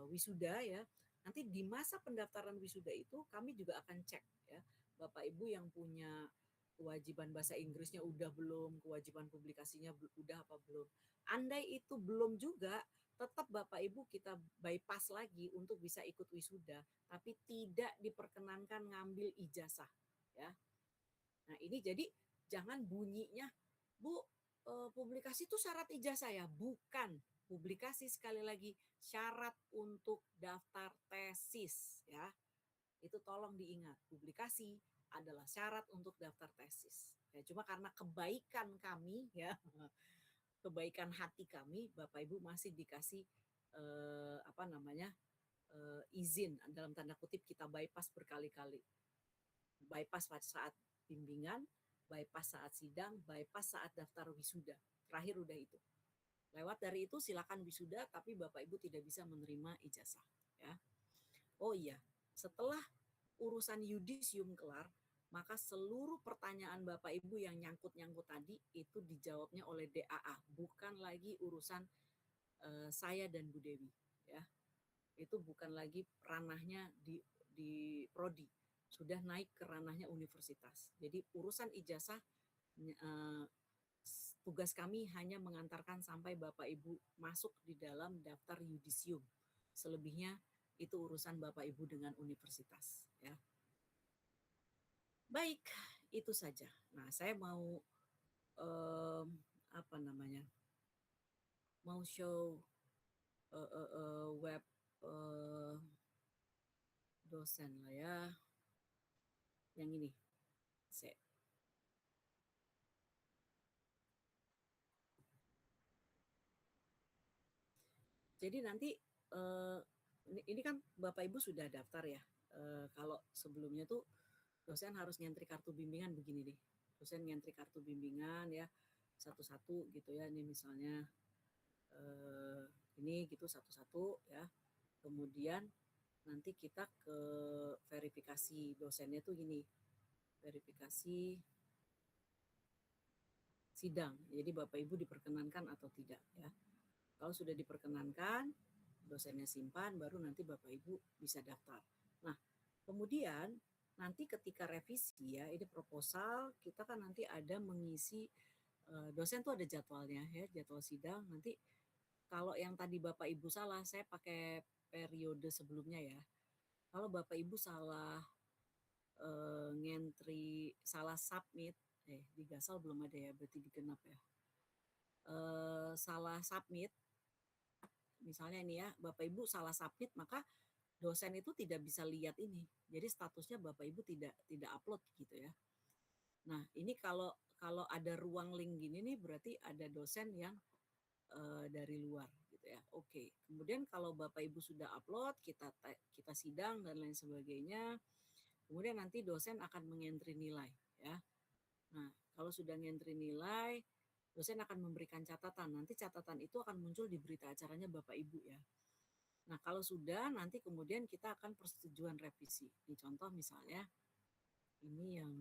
wisuda ya. Nanti di masa pendaftaran wisuda itu kami juga akan cek ya, Bapak Ibu yang punya kewajiban bahasa Inggrisnya udah belum, kewajiban publikasinya udah apa belum. Andai itu belum juga, tetap Bapak Ibu kita bypass lagi untuk bisa ikut wisuda, tapi tidak diperkenankan ngambil ijazah ya. Nah ini jadi jangan bunyinya, Bu, publikasi itu syarat ijazah ya? Bukan. Publikasi sekali lagi syarat untuk daftar tesis ya. Itu tolong diingat, publikasi adalah syarat untuk daftar tesis. Ya, cuma karena kebaikan kami ya, kebaikan hati kami, Bapak Ibu masih dikasih izin, dalam tanda kutip kita bypass berkali-kali. Bypass pada saat bimbingan, bypass saat sidang, bypass saat daftar wisuda. Terakhir udah itu. Lewat dari itu silakan wisuda, tapi Bapak Ibu tidak bisa menerima ijazah. Ya. Oh iya, setelah urusan yudisium kelar, maka seluruh pertanyaan Bapak Ibu yang nyangkut-nyangkut tadi itu dijawabnya oleh DAA, bukan lagi urusan saya dan Bu Dewi. Ya. Itu bukan lagi ranahnya di prodi, sudah naik ke ranahnya universitas. Jadi urusan ijazah tugas kami hanya mengantarkan sampai Bapak Ibu masuk di dalam daftar yudisium. Selebihnya itu urusan Bapak Ibu dengan universitas ya. Baik, itu saja. Nah, saya mau mau show web dosen lah ya. Yang ini. Jadi nanti ini kan Bapak Ibu sudah daftar ya. Kalau sebelumnya tuh dosen harus ngentri kartu bimbingan begini deh. Dosen ngentri kartu bimbingan ya satu-satu gitu ya. Ini misalnya ini gitu satu-satu ya. Kemudian nanti kita ke verifikasi dosennya tuh gini. Verifikasi sidang. Jadi Bapak Ibu diperkenankan atau tidak ya. Kalau sudah diperkenankan, dosennya simpan, baru nanti Bapak Ibu bisa daftar. Nah, kemudian nanti ketika revisi ya, ini proposal, kita kan nanti ada mengisi, dosen tuh ada jadwalnya ya, jadwal sidang. Nanti kalau yang tadi Bapak Ibu salah, saya pakai periode sebelumnya ya. Kalau Bapak Ibu salah ngentri, salah submit, di Gasal belum ada ya, berarti di Genap ya. Salah submit, misalnya ini ya, Bapak Ibu salah submit, maka dosen itu tidak bisa lihat ini. Jadi statusnya Bapak Ibu tidak upload gitu ya. Nah, ini kalau kalau ada ruang link gini nih berarti ada dosen yang dari luar gitu ya. Oke. Kemudian kalau Bapak Ibu sudah upload, kita sidang dan lain sebagainya. Kemudian nanti dosen akan mengentri nilai ya. Nah, kalau sudah ngentri nilai, dosen akan memberikan catatan. Nanti catatan itu akan muncul di berita acaranya Bapak Ibu ya. Nah, kalau sudah nanti kemudian kita akan persetujuan revisi. Ini contoh misalnya ini yang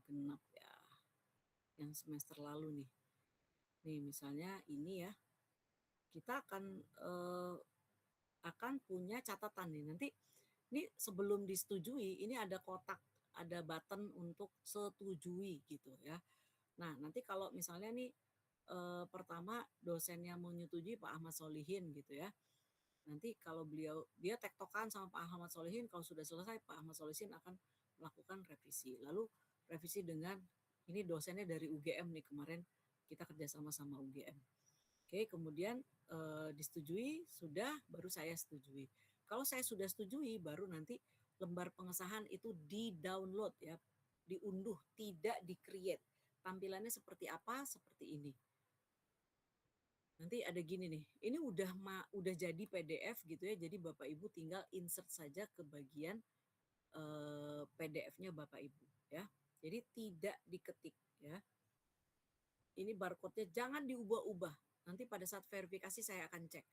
genap ya. Yang semester lalu nih. Nih misalnya ini ya. Kita akan punya catatan nih. Nanti ini sebelum disetujui, ini ada kotak, ada button untuk setujui gitu ya. Nah, nanti kalau misalnya nih pertama dosennya menyetujui Pak Ahmad Solihin gitu ya. Nanti kalau dia tektokan sama Pak Ahmad Solihin, kalau sudah selesai Pak Ahmad Solihin akan melakukan revisi. Lalu revisi dengan ini dosennya dari UGM nih kemarin kita kerjasama sama UGM. Oke, kemudian disetujui sudah, baru saya setujui. Kalau saya sudah setujui, baru nanti lembar pengesahan itu di-download ya, diunduh, tidak di-create. Tampilannya seperti apa? Seperti ini. Nanti ada gini nih, ini udah jadi PDF gitu ya, jadi Bapak Ibu tinggal insert saja ke bagian PDF-nya Bapak Ibu ya. Jadi tidak diketik ya. Ini barcode-nya jangan diubah-ubah. Nanti pada saat verifikasi saya akan cek.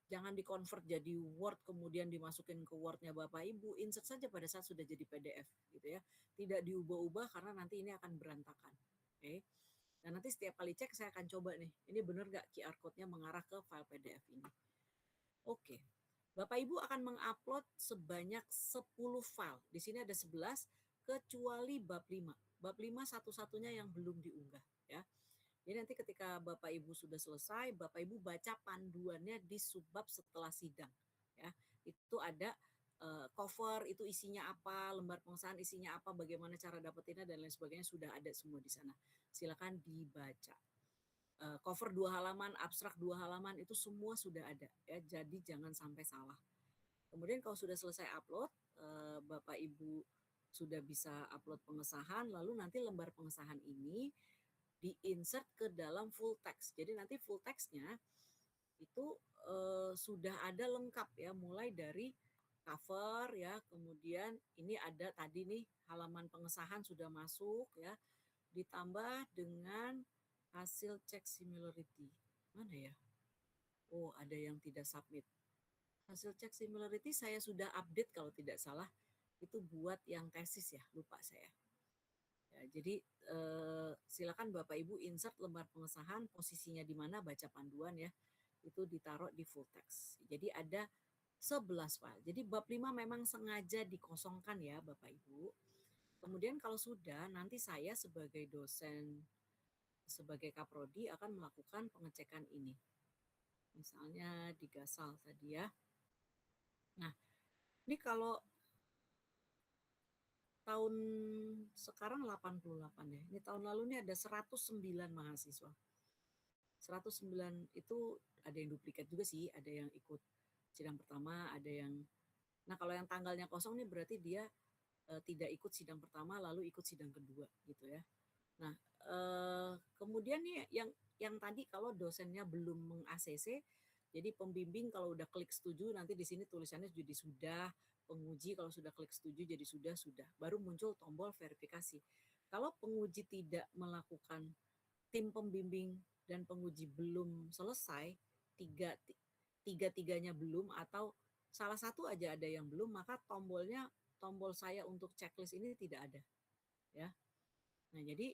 Jangan di-convert jadi Word kemudian dimasukin ke Word-nya Bapak Ibu, insert saja pada saat sudah jadi PDF gitu ya. Tidak diubah-ubah karena nanti ini akan berantakan. Oke. Dan nanti setiap kali cek saya akan coba nih, ini benar nggak QR code-nya mengarah ke file PDF ini. Oke. Bapak Ibu akan mengupload sebanyak 10 file. Di sini ada 11 kecuali bab 5. Bab 5 satu-satunya yang belum diunggah ya. Jadi nanti ketika Bapak Ibu sudah selesai, Bapak Ibu baca panduannya di subbab setelah sidang ya. Itu ada cover itu isinya apa, lembar pengesahan isinya apa, bagaimana cara dapetinnya dan lain sebagainya sudah ada semua di sana. Silakan dibaca. Cover 2 halaman, abstrak 2 halaman itu semua sudah ada ya. Jadi jangan sampai salah. Kemudian kalau sudah selesai upload, Bapak Ibu sudah bisa upload pengesahan, lalu nanti lembar pengesahan ini di-insert ke dalam full text. Jadi nanti full text-nya itu sudah ada lengkap ya, mulai dari cover ya, kemudian ini ada tadi nih halaman pengesahan sudah masuk ya, ditambah dengan hasil cek similarity. Mana ya? Oh, ada yang tidak submit. Hasil cek similarity saya sudah update kalau tidak salah. Itu buat yang tesis ya, lupa saya. Ya, jadi silakan Bapak Ibu insert lembar pengesahan, posisinya di mana, baca panduan ya. Itu ditaruh di full text. Jadi ada 11 file. Jadi bab 5 memang sengaja dikosongkan ya Bapak Ibu. Kemudian kalau sudah, nanti saya sebagai dosen, sebagai kaprodi akan melakukan pengecekan ini. Misalnya di Gasal tadi ya. Nah, ini kalau tahun sekarang 88 ya. Ini tahun lalu ini ada 109 mahasiswa. 109 itu ada yang duplikat juga sih, ada yang ikut sidang pertama, ada yang. Nah, kalau yang tanggalnya kosong nih berarti dia tidak ikut sidang pertama lalu ikut sidang kedua gitu ya. Nah, kemudian nih yang tadi kalau dosennya belum meng-ACC, jadi pembimbing kalau udah klik setuju nanti di sini tulisannya jadi sudah, penguji kalau sudah klik setuju jadi sudah, baru muncul tombol verifikasi. Kalau penguji tidak melakukan, tim pembimbing dan penguji belum selesai, tiga-tiganya belum atau salah satu aja ada yang belum, maka tombol saya untuk checklist ini tidak ada ya. Nah, jadi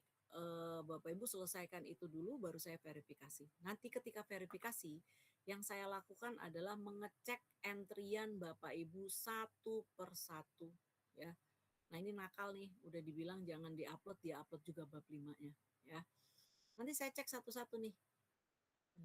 Bapak Ibu selesaikan itu dulu baru saya verifikasi. Nanti ketika verifikasi yang saya lakukan adalah mengecek entrian Bapak Ibu satu per satu ya. Nah, ini nakal nih, udah dibilang jangan diupload, dia upload juga bab 5-nya ya. Nanti saya cek satu-satu nih.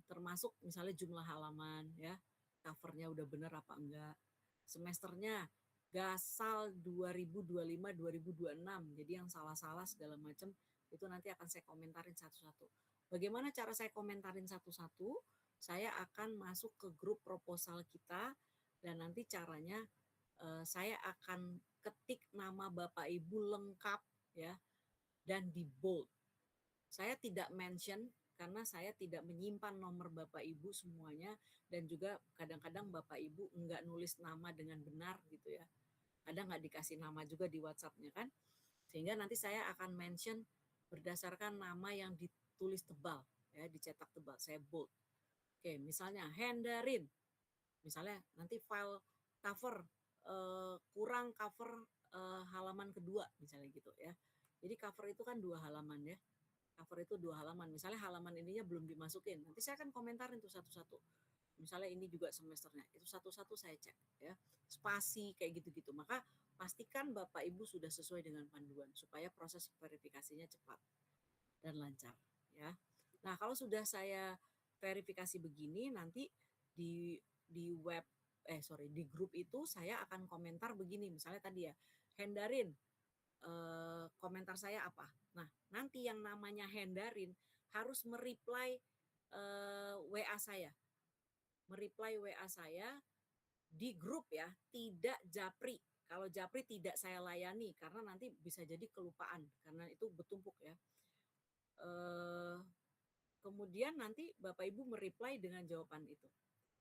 Termasuk misalnya jumlah halaman ya, covernya udah bener apa enggak. Semesternya Gasal 2025-2026. Jadi yang salah-salah segala macam itu nanti akan saya komentarin satu-satu. Bagaimana cara saya komentarin satu-satu? Saya akan masuk ke grup proposal kita dan nanti caranya saya akan ketik nama Bapak Ibu lengkap ya dan di bold. Saya tidak mention karena saya tidak menyimpan nomor Bapak Ibu semuanya dan juga kadang-kadang Bapak Ibu enggak nulis nama dengan benar gitu ya. Kadang nggak dikasih nama juga di WhatsApp-nya kan. Sehingga nanti saya akan mention berdasarkan nama yang ditulis tebal ya, dicetak tebal, saya bold. Oke, misalnya Hendarin. Misalnya nanti file cover kurang cover halaman kedua misalnya gitu ya. Jadi cover itu kan 2 halaman ya. Cover itu 2 halaman. Misalnya halaman ininya belum dimasukin. Nanti saya akan komentarin tuh satu-satu. Misalnya ini juga semesternya. Itu satu-satu saya cek ya. Spasi kayak gitu-gitu. Maka pastikan Bapak Ibu sudah sesuai dengan panduan supaya proses verifikasinya cepat dan lancar ya. Nah, kalau sudah saya verifikasi begini nanti di web di grup itu saya akan komentar begini. Misalnya tadi ya, Hendarin komentar saya apa. Nah, nanti yang namanya Hendarin harus mereply WA saya. Mereply WA saya di grup ya, tidak japri. Kalau japri tidak saya layani karena nanti bisa jadi kelupaan karena itu bertumpuk ya. Kemudian nanti Bapak Ibu mereply dengan jawaban itu.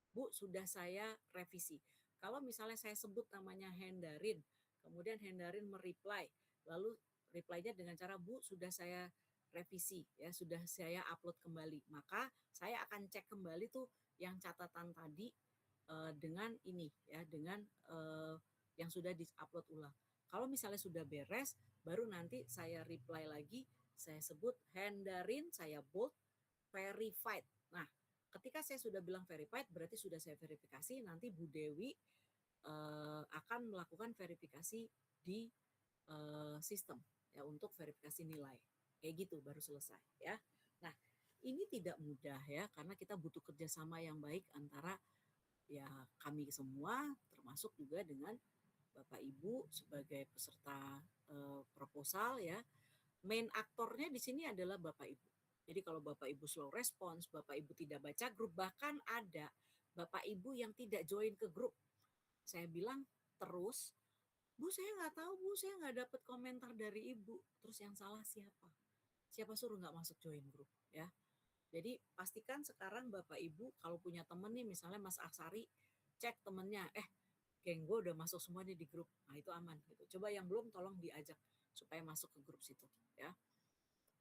Bu, sudah saya revisi. Kalau misalnya saya sebut namanya Hendarin, kemudian Hendarin mereply, lalu reply-nya dengan cara Bu, sudah saya revisi ya, sudah saya upload kembali. Maka saya akan cek kembali tuh yang catatan tadi dengan ini ya, dengan yang sudah di-upload ulang. Kalau misalnya sudah beres, baru nanti saya reply lagi, saya sebut Hendarin, saya bold, verified. Nah, ketika saya sudah bilang verified, berarti sudah saya verifikasi. Nanti Bu Dewi akan melakukan verifikasi di sistem ya untuk verifikasi nilai. Kayak gitu baru selesai ya. Nah, ini tidak mudah ya karena kita butuh kerjasama yang baik antara ya kami semua, termasuk juga dengan Bapak Ibu sebagai peserta proposal ya. Main aktornya di sini adalah Bapak Ibu. Jadi kalau Bapak Ibu slow response, Bapak Ibu tidak baca grup, bahkan ada Bapak Ibu yang tidak join ke grup. Saya bilang terus, Bu saya nggak tahu Bu, saya nggak dapat komentar dari Ibu. Terus yang salah siapa? Siapa suruh nggak masuk join grup ya? Jadi pastikan sekarang Bapak Ibu kalau punya temen nih misalnya Mas Aksari, cek temennya, geng gue udah masuk semua nih di grup. Nah itu aman gitu. Coba yang belum tolong diajak supaya masuk ke grup situ ya.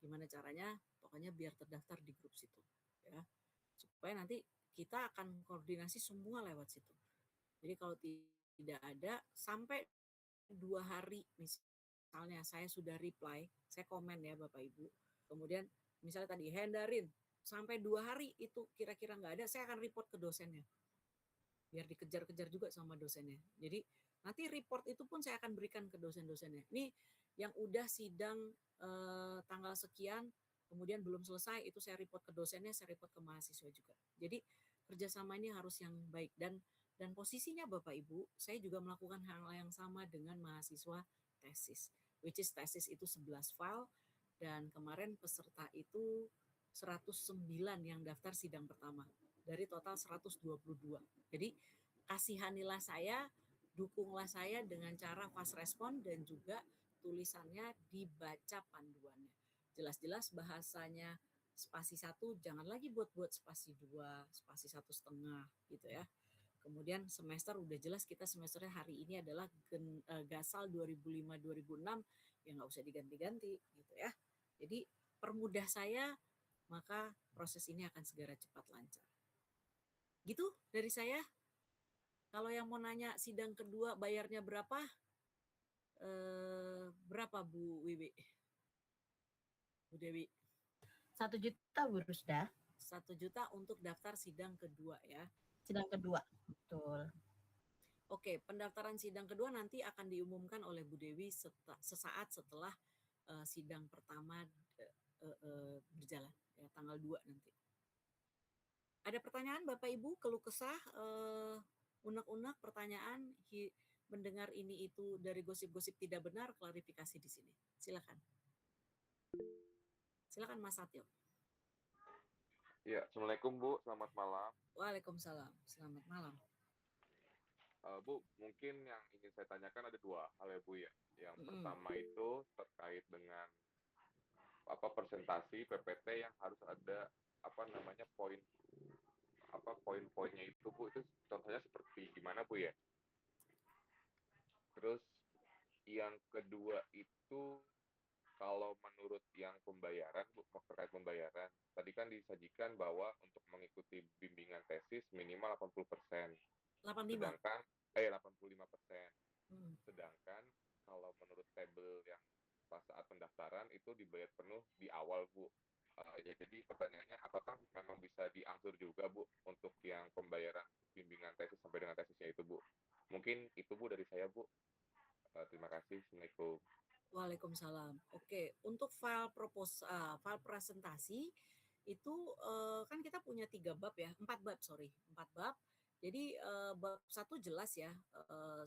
Gimana caranya? Pokoknya biar terdaftar di grup situ ya. Supaya nanti kita akan koordinasi semua lewat situ. Jadi kalau tidak ada sampai 2 hari misalnya saya sudah reply, saya komen ya Bapak Ibu. Kemudian misalnya tadi Hendarin sampai 2 hari itu kira-kira nggak ada, saya akan report ke dosennya. Biar dikejar-kejar juga sama dosennya. Jadi nanti report itu pun saya akan berikan ke dosen-dosennya. Ini yang udah sidang tanggal sekian, kemudian belum selesai, itu saya report ke dosennya, saya report ke mahasiswa juga. Jadi kerjasama ini harus yang baik dan posisinya Bapak Ibu, saya juga melakukan hal yang sama dengan mahasiswa tesis, which is tesis itu 11 file dan kemarin peserta itu 109 yang daftar sidang pertama dari total 122. Jadi kasihanilah saya, dukunglah saya dengan cara fast respon dan juga tulisannya dibaca panduannya. Jelas-jelas bahasanya spasi 1 jangan lagi buat-buat spasi 2, spasi 1,5 gitu ya. Kemudian semester udah jelas kita semesternya hari ini adalah Gasal 2005-2006 ya nggak usah diganti-ganti gitu ya. Jadi permudah saya maka proses ini akan segera cepat lancar. Gitu dari saya. Kalau yang mau nanya sidang kedua bayarnya berapa? Berapa Bu Wiwi? Bu Dewi? 1 juta Bu Rusda. 1 juta untuk daftar sidang kedua ya. Sidang kedua. Betul. Oke, pendaftaran sidang kedua nanti akan diumumkan oleh Bu Dewi sesaat setelah sidang pertama berjalan ya, tanggal 2 nanti. Ada pertanyaan Bapak Ibu, keluh kesah, unek-unek, pertanyaan, mendengar ini itu dari gosip-gosip tidak benar, klarifikasi di sini. Silakan. Silakan Mas Satyo. Ya, Assalamualaikum Bu, selamat malam. Waalaikumsalam, selamat malam. Bu, mungkin yang ingin saya tanyakan ada 2 hal ya Bu ya. Yang pertama itu terkait dengan presentasi PPT yang harus ada poin-poinnya itu Bu, itu contohnya seperti gimana Bu ya? Terus yang kedua itu kalau menurut yang pembayaran Bu, terkait pembayaran, tadi kan disajikan bahwa untuk mengikuti bimbingan tesis minimal 80%. 85. Sedangkan 85%. Sedangkan kalau menurut tabel yang pas saat pendaftaran itu dibayar penuh di awal Bu. Jadi pertanyaannya, apakah memang bisa diangsur juga Bu untuk yang pembayaran bimbingan tesis sampai dengan tesisnya itu Bu? Mungkin itu Bu dari saya Bu. Terima kasih. Assalamualaikum. Waalaikumsalam. Oke, untuk file presentasi itu kan kita punya 3 bab ya, 4 bab. Jadi bab 1 jelas ya,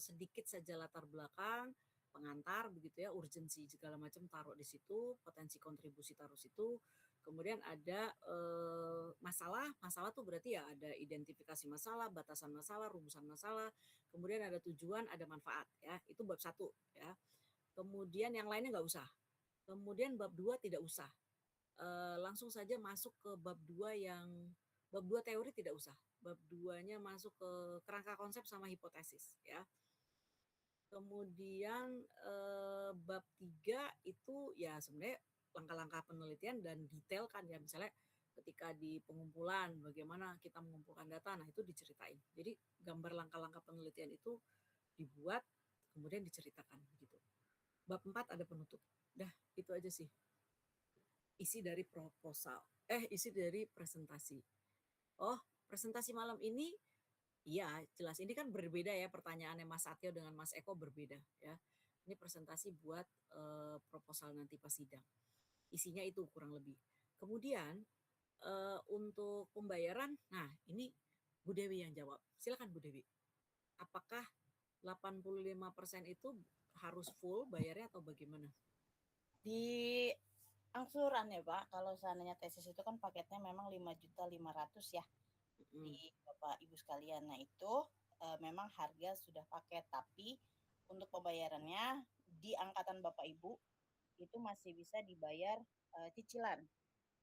sedikit saja latar belakang, pengantar begitu ya, urgensi segala macam taruh di situ, potensi kontribusi taruh situ. Kemudian ada masalah tuh berarti ya ada identifikasi masalah, batasan masalah, rumusan masalah. Kemudian ada tujuan, ada manfaat ya. Itu bab 1 ya. Kemudian yang lainnya nggak usah. Kemudian bab 2 tidak usah. Langsung saja masuk ke bab 2 bab 2 teori tidak usah. Bab 2-nya masuk ke kerangka konsep sama hipotesis ya. Kemudian bab 3 itu ya sebenarnya langkah-langkah penelitian dan detail kan ya, misalnya ketika di pengumpulan bagaimana kita mengumpulkan data, nah itu diceritain. Jadi gambar langkah-langkah penelitian itu dibuat kemudian diceritakan gitu. Bab 4 ada penutup. Dah, itu aja sih. Isi dari presentasi. Oh, presentasi malam ini, iya jelas. Ini kan berbeda ya pertanyaannya Mas Satyo dengan Mas Eko berbeda ya. Ini presentasi buat proposal nanti pas sidang. Isinya itu kurang lebih. Kemudian untuk pembayaran, nah ini Bu Dewi yang jawab. Silakan Bu Dewi. Apakah 85% itu harus full bayarnya atau bagaimana? Di angsuran ya Pak, kalau seandainya tesis itu kan paketnya memang 5.500.000 ya. Di Bapak Ibu sekalian. Nah itu memang harga sudah paket, tapi untuk pembayarannya di angkatan Bapak Ibu itu masih bisa dibayar cicilan.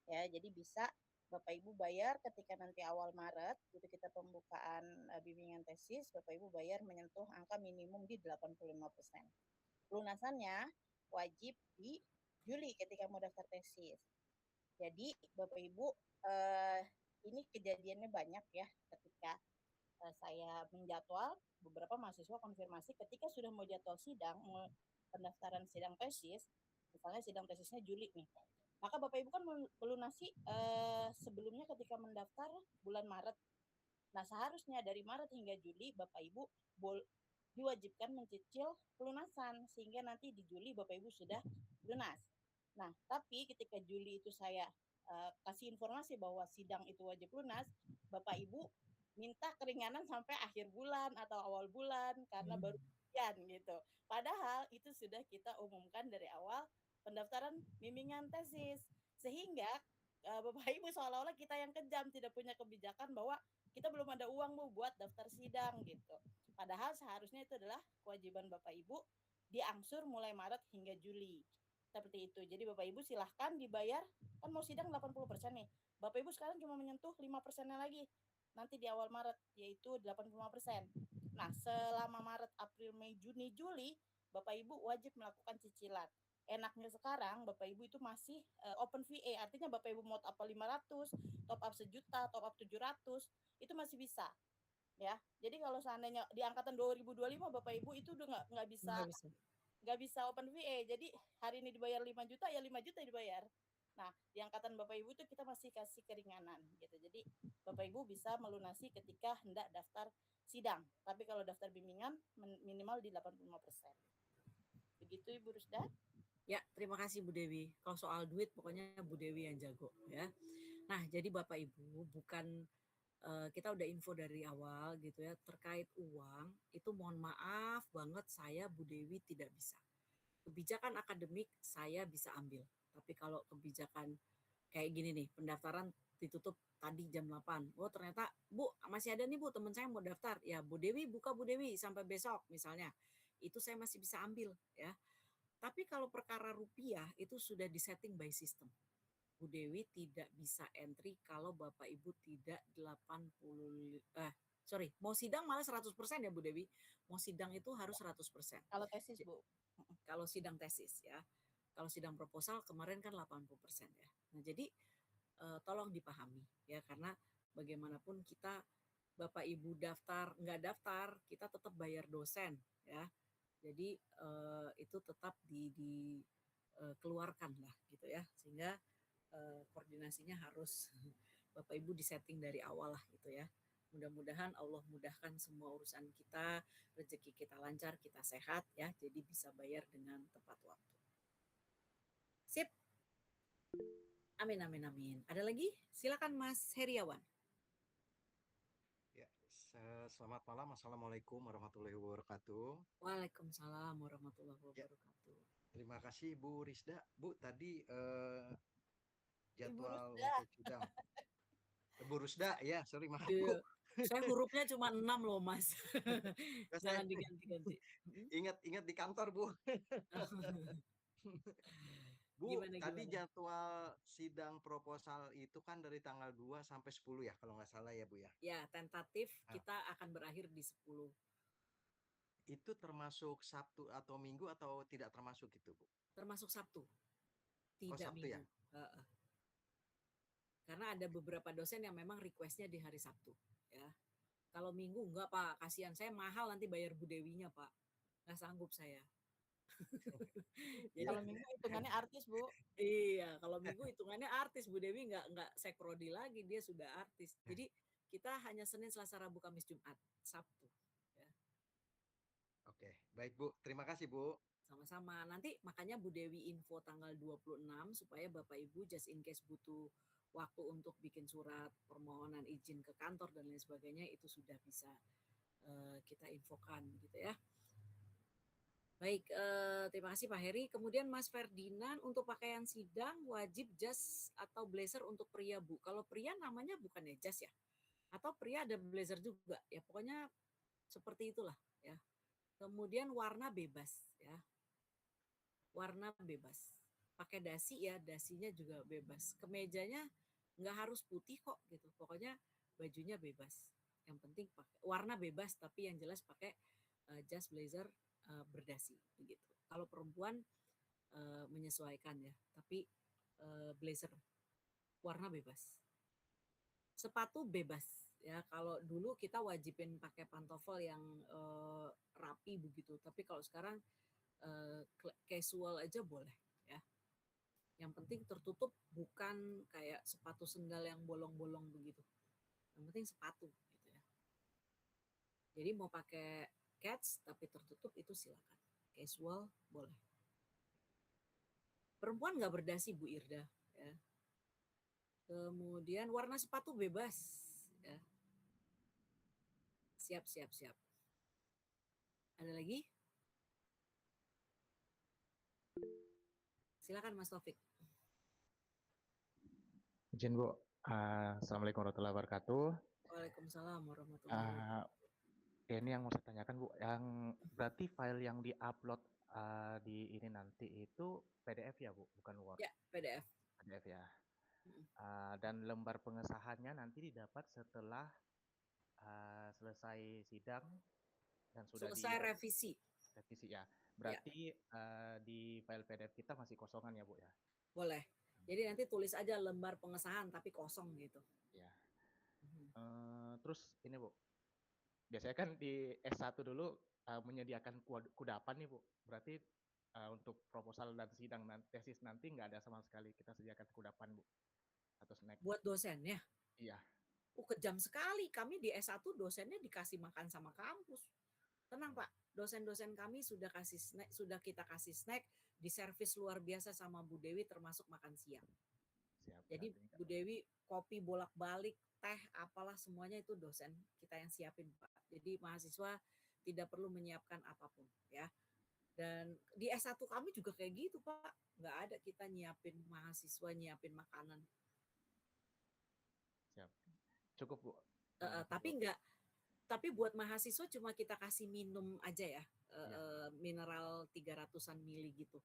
Ya, jadi bisa Bapak Ibu bayar ketika nanti awal Maret, itu kita pembukaan bimbingan tesis, Bapak Ibu bayar menyentuh angka minimum di 85%. Lunasannya wajib di Juli ketika mau daftar tesis. Jadi Bapak Ibu, ini kejadiannya banyak ya ketika saya menjadwal, beberapa mahasiswa konfirmasi ketika sudah mau jadwal sidang, pendaftaran sidang tesis, misalnya sidang tesisnya Juli nih, maka Bapak Ibu kan melunasi sebelumnya ketika mendaftar bulan Maret. Nah seharusnya dari Maret hingga Juli Bapak Ibu diwajibkan mencicil pelunasan sehingga nanti di Juli Bapak Ibu sudah lunas. Nah tapi ketika Juli itu saya kasih informasi bahwa sidang itu wajib lunas, Bapak Ibu minta keringanan sampai akhir bulan atau awal bulan karena baru ujian gitu. Padahal itu sudah kita umumkan dari awal pendaftaran bimbingan tesis, sehingga Bapak Ibu seolah-olah kita yang kejam, tidak punya kebijakan bahwa kita belum ada uang Bu buat daftar sidang gitu. Padahal seharusnya itu adalah kewajiban Bapak Ibu diangsur mulai Maret hingga Juli. Seperti itu. Jadi Bapak Ibu silahkan dibayar, kan mau sidang 80% nih. Bapak Ibu sekarang cuma menyentuh 5%-nya lagi. Nanti di awal Maret, yaitu 85%. Nah, selama Maret, April, Mei, Juni, Juli, Bapak Ibu wajib melakukan cicilan. Enaknya sekarang Bapak Ibu itu masih open VA, artinya Bapak Ibu mau top up 500, top up 1 juta, top up 700, itu masih bisa. Ya, jadi kalau seandainya di angkatan 2025 Bapak Ibu itu udah nggak bisa open VA. Jadi hari ini dibayar 5 juta ya 5 juta dibayar. Nah, di angkatan Bapak Ibu itu kita masih kasih keringanan gitu. Jadi Bapak Ibu bisa melunasi ketika hendak daftar sidang. Tapi kalau daftar bimbingan minimal di 85%. Begitu Ibu Rusda. Ya, terima kasih Bu Dewi. Kalau soal duit pokoknya Bu Dewi yang jago ya. Nah, jadi Bapak Ibu bukan kita udah info dari awal gitu ya terkait uang itu mohon maaf banget saya Bu Dewi tidak bisa. Kebijakan akademik saya bisa ambil. Tapi kalau kebijakan kayak gini nih, pendaftaran ditutup tadi jam 8. Oh, ternyata Bu, masih ada nih Bu, teman saya mau daftar. Ya, Bu Dewi buka Bu Dewi sampai besok misalnya. Itu saya masih bisa ambil ya. Tapi kalau perkara rupiah itu sudah disetting by system. Bu Dewi tidak bisa entry kalau Bapak Ibu tidak 80 mau sidang malah 100% ya Bu Dewi. Mau sidang itu harus 100%. Kalau tesis Bu. Kalau sidang tesis ya. Kalau sidang proposal kemarin kan 80% ya. Nah, jadi tolong dipahami ya karena bagaimanapun kita Bapak Ibu daftar nggak daftar, kita tetap bayar dosen ya. Jadi itu tetap dikeluarkan lah gitu ya, sehingga koordinasinya harus Bapak Ibu disetting dari awal lah gitu ya. Mudah-mudahan Allah mudahkan semua urusan kita, rezeki kita lancar, kita sehat ya, jadi bisa bayar dengan tepat waktu. Sip. Amin, amin, amin. Ada lagi? Silakan Mas Heriawan. Ya, selamat malam. Assalamualaikum warahmatullahi wabarakatuh. Waalaikumsalam warahmatullahi wabarakatuh. Terima kasih Bu Risda. Bu, tadi jadwal Rusda. untuk sidang. Bu Rusda, ya, sorry maaf Iya. Bu. Saya hurufnya cuma 6 loh Mas. Ya, Jangan saya diganti-ganti. ingat di kantor Bu. Bu, Gimana, tadi gimana? jadwal sidang proposal itu kan dari tanggal 2 sampai 10 ya, kalau nggak salah ya Bu ya. Ya, tentatif Nah, kita akan berakhir di 10. itu termasuk Sabtu atau Minggu atau tidak termasuk gitu Bu? Termasuk Sabtu, Oh, tidak Sabtu ya? Minggu. Karena ada beberapa dosen yang memang requestnya di hari Sabtu. Ya. Kalau Minggu enggak Pak, kasihan saya mahal nanti bayar Bu Dewinya Pak. Nggak sanggup saya. Jadi Kalau Minggu hitungannya artis Bu. iya, kalau Minggu hitungannya artis Bu Dewi nggak sekrodi lagi, dia sudah artis. Jadi kita hanya Senin, Selasa, Rabu, Kamis, Jumat, Sabtu. Ya. Oke, baik Bu. Terima kasih Bu. Sama-sama. Nanti makanya Bu Dewi info tanggal 26 supaya Bapak Ibu just in case butuh waktu untuk bikin surat permohonan izin ke kantor dan lain sebagainya itu sudah bisa kita infokan gitu ya. Baik, terima kasih Pak Heri. Kemudian Mas Ferdinand, untuk pakaian sidang wajib jas atau blazer untuk pria Bu. Kalau pria namanya bukannya jas ya? Atau pria ada blazer juga? Ya pokoknya seperti itulah ya. Kemudian warna bebas ya. Warna bebas. Pakai dasi ya, dasinya juga bebas. Kemejanya nggak harus putih kok gitu. Pokoknya bajunya bebas. Yang penting pakai warna bebas tapi yang jelas pakai jas blazer berdasi begitu. Kalau perempuan menyesuaikan ya, tapi blazer warna bebas. Sepatu bebas ya. Kalau dulu kita wajibin pakai pantofel yang rapi begitu, tapi kalau sekarang casual aja boleh ya. Yang penting tertutup, bukan kayak sepatu sendal yang bolong-bolong begitu. Yang penting sepatu gitu ya. Jadi mau pakai cats tapi tertutup itu silakan. Casual boleh. Perempuan nggak berdasi Bu Irda ya. Kemudian warna sepatu bebas ya. Siap. Ada lagi? Silakan Mas Taufik. Izin Bu. Assalamualaikum warahmatullahi wabarakatuh. Waalaikumsalam warahmatullahi wabarakatuh. Ini yang mau saya tanyakan Bu, yang berarti file yang diupload di ini nanti itu PDF ya Bu, bukan Word? Ya, PDF. PDF ya. Dan lembar pengesahannya nanti didapat setelah selesai sidang dan sudah selesai revisi. Revisi ya. Berarti di file PDF kita masih kosongan ya Bu ya? Boleh. Jadi nanti tulis aja lembar pengesahan tapi kosong gitu. Ya. Terus ini Bu, biasanya kan di S1 dulu menyediakan kudapan nih Bu. Berarti untuk proposal dan sidang tesis nanti nggak ada sama sekali kita sediakan kudapan Bu atau snack. Buat dosennya? Iya. Kejam sekali. Kami di S1 dosennya dikasih makan sama kampus. Tenang Pak, dosen-dosen kami sudah kita kasih snack, diservis luar biasa sama Bu Dewi termasuk makan siang. Siap, jadi Bu Dewi kopi bolak-balik, teh, apalah semuanya itu dosen kita yang siapin Pak. Jadi mahasiswa tidak perlu menyiapkan apapun ya. Dan di S1 kami juga kayak gitu Pak, nggak ada kita nyiapin mahasiswa nyiapin makanan. Siap, cukup Bu. Tapi buat mahasiswa cuma kita kasih minum aja ya, mineral 300-an mili gitu.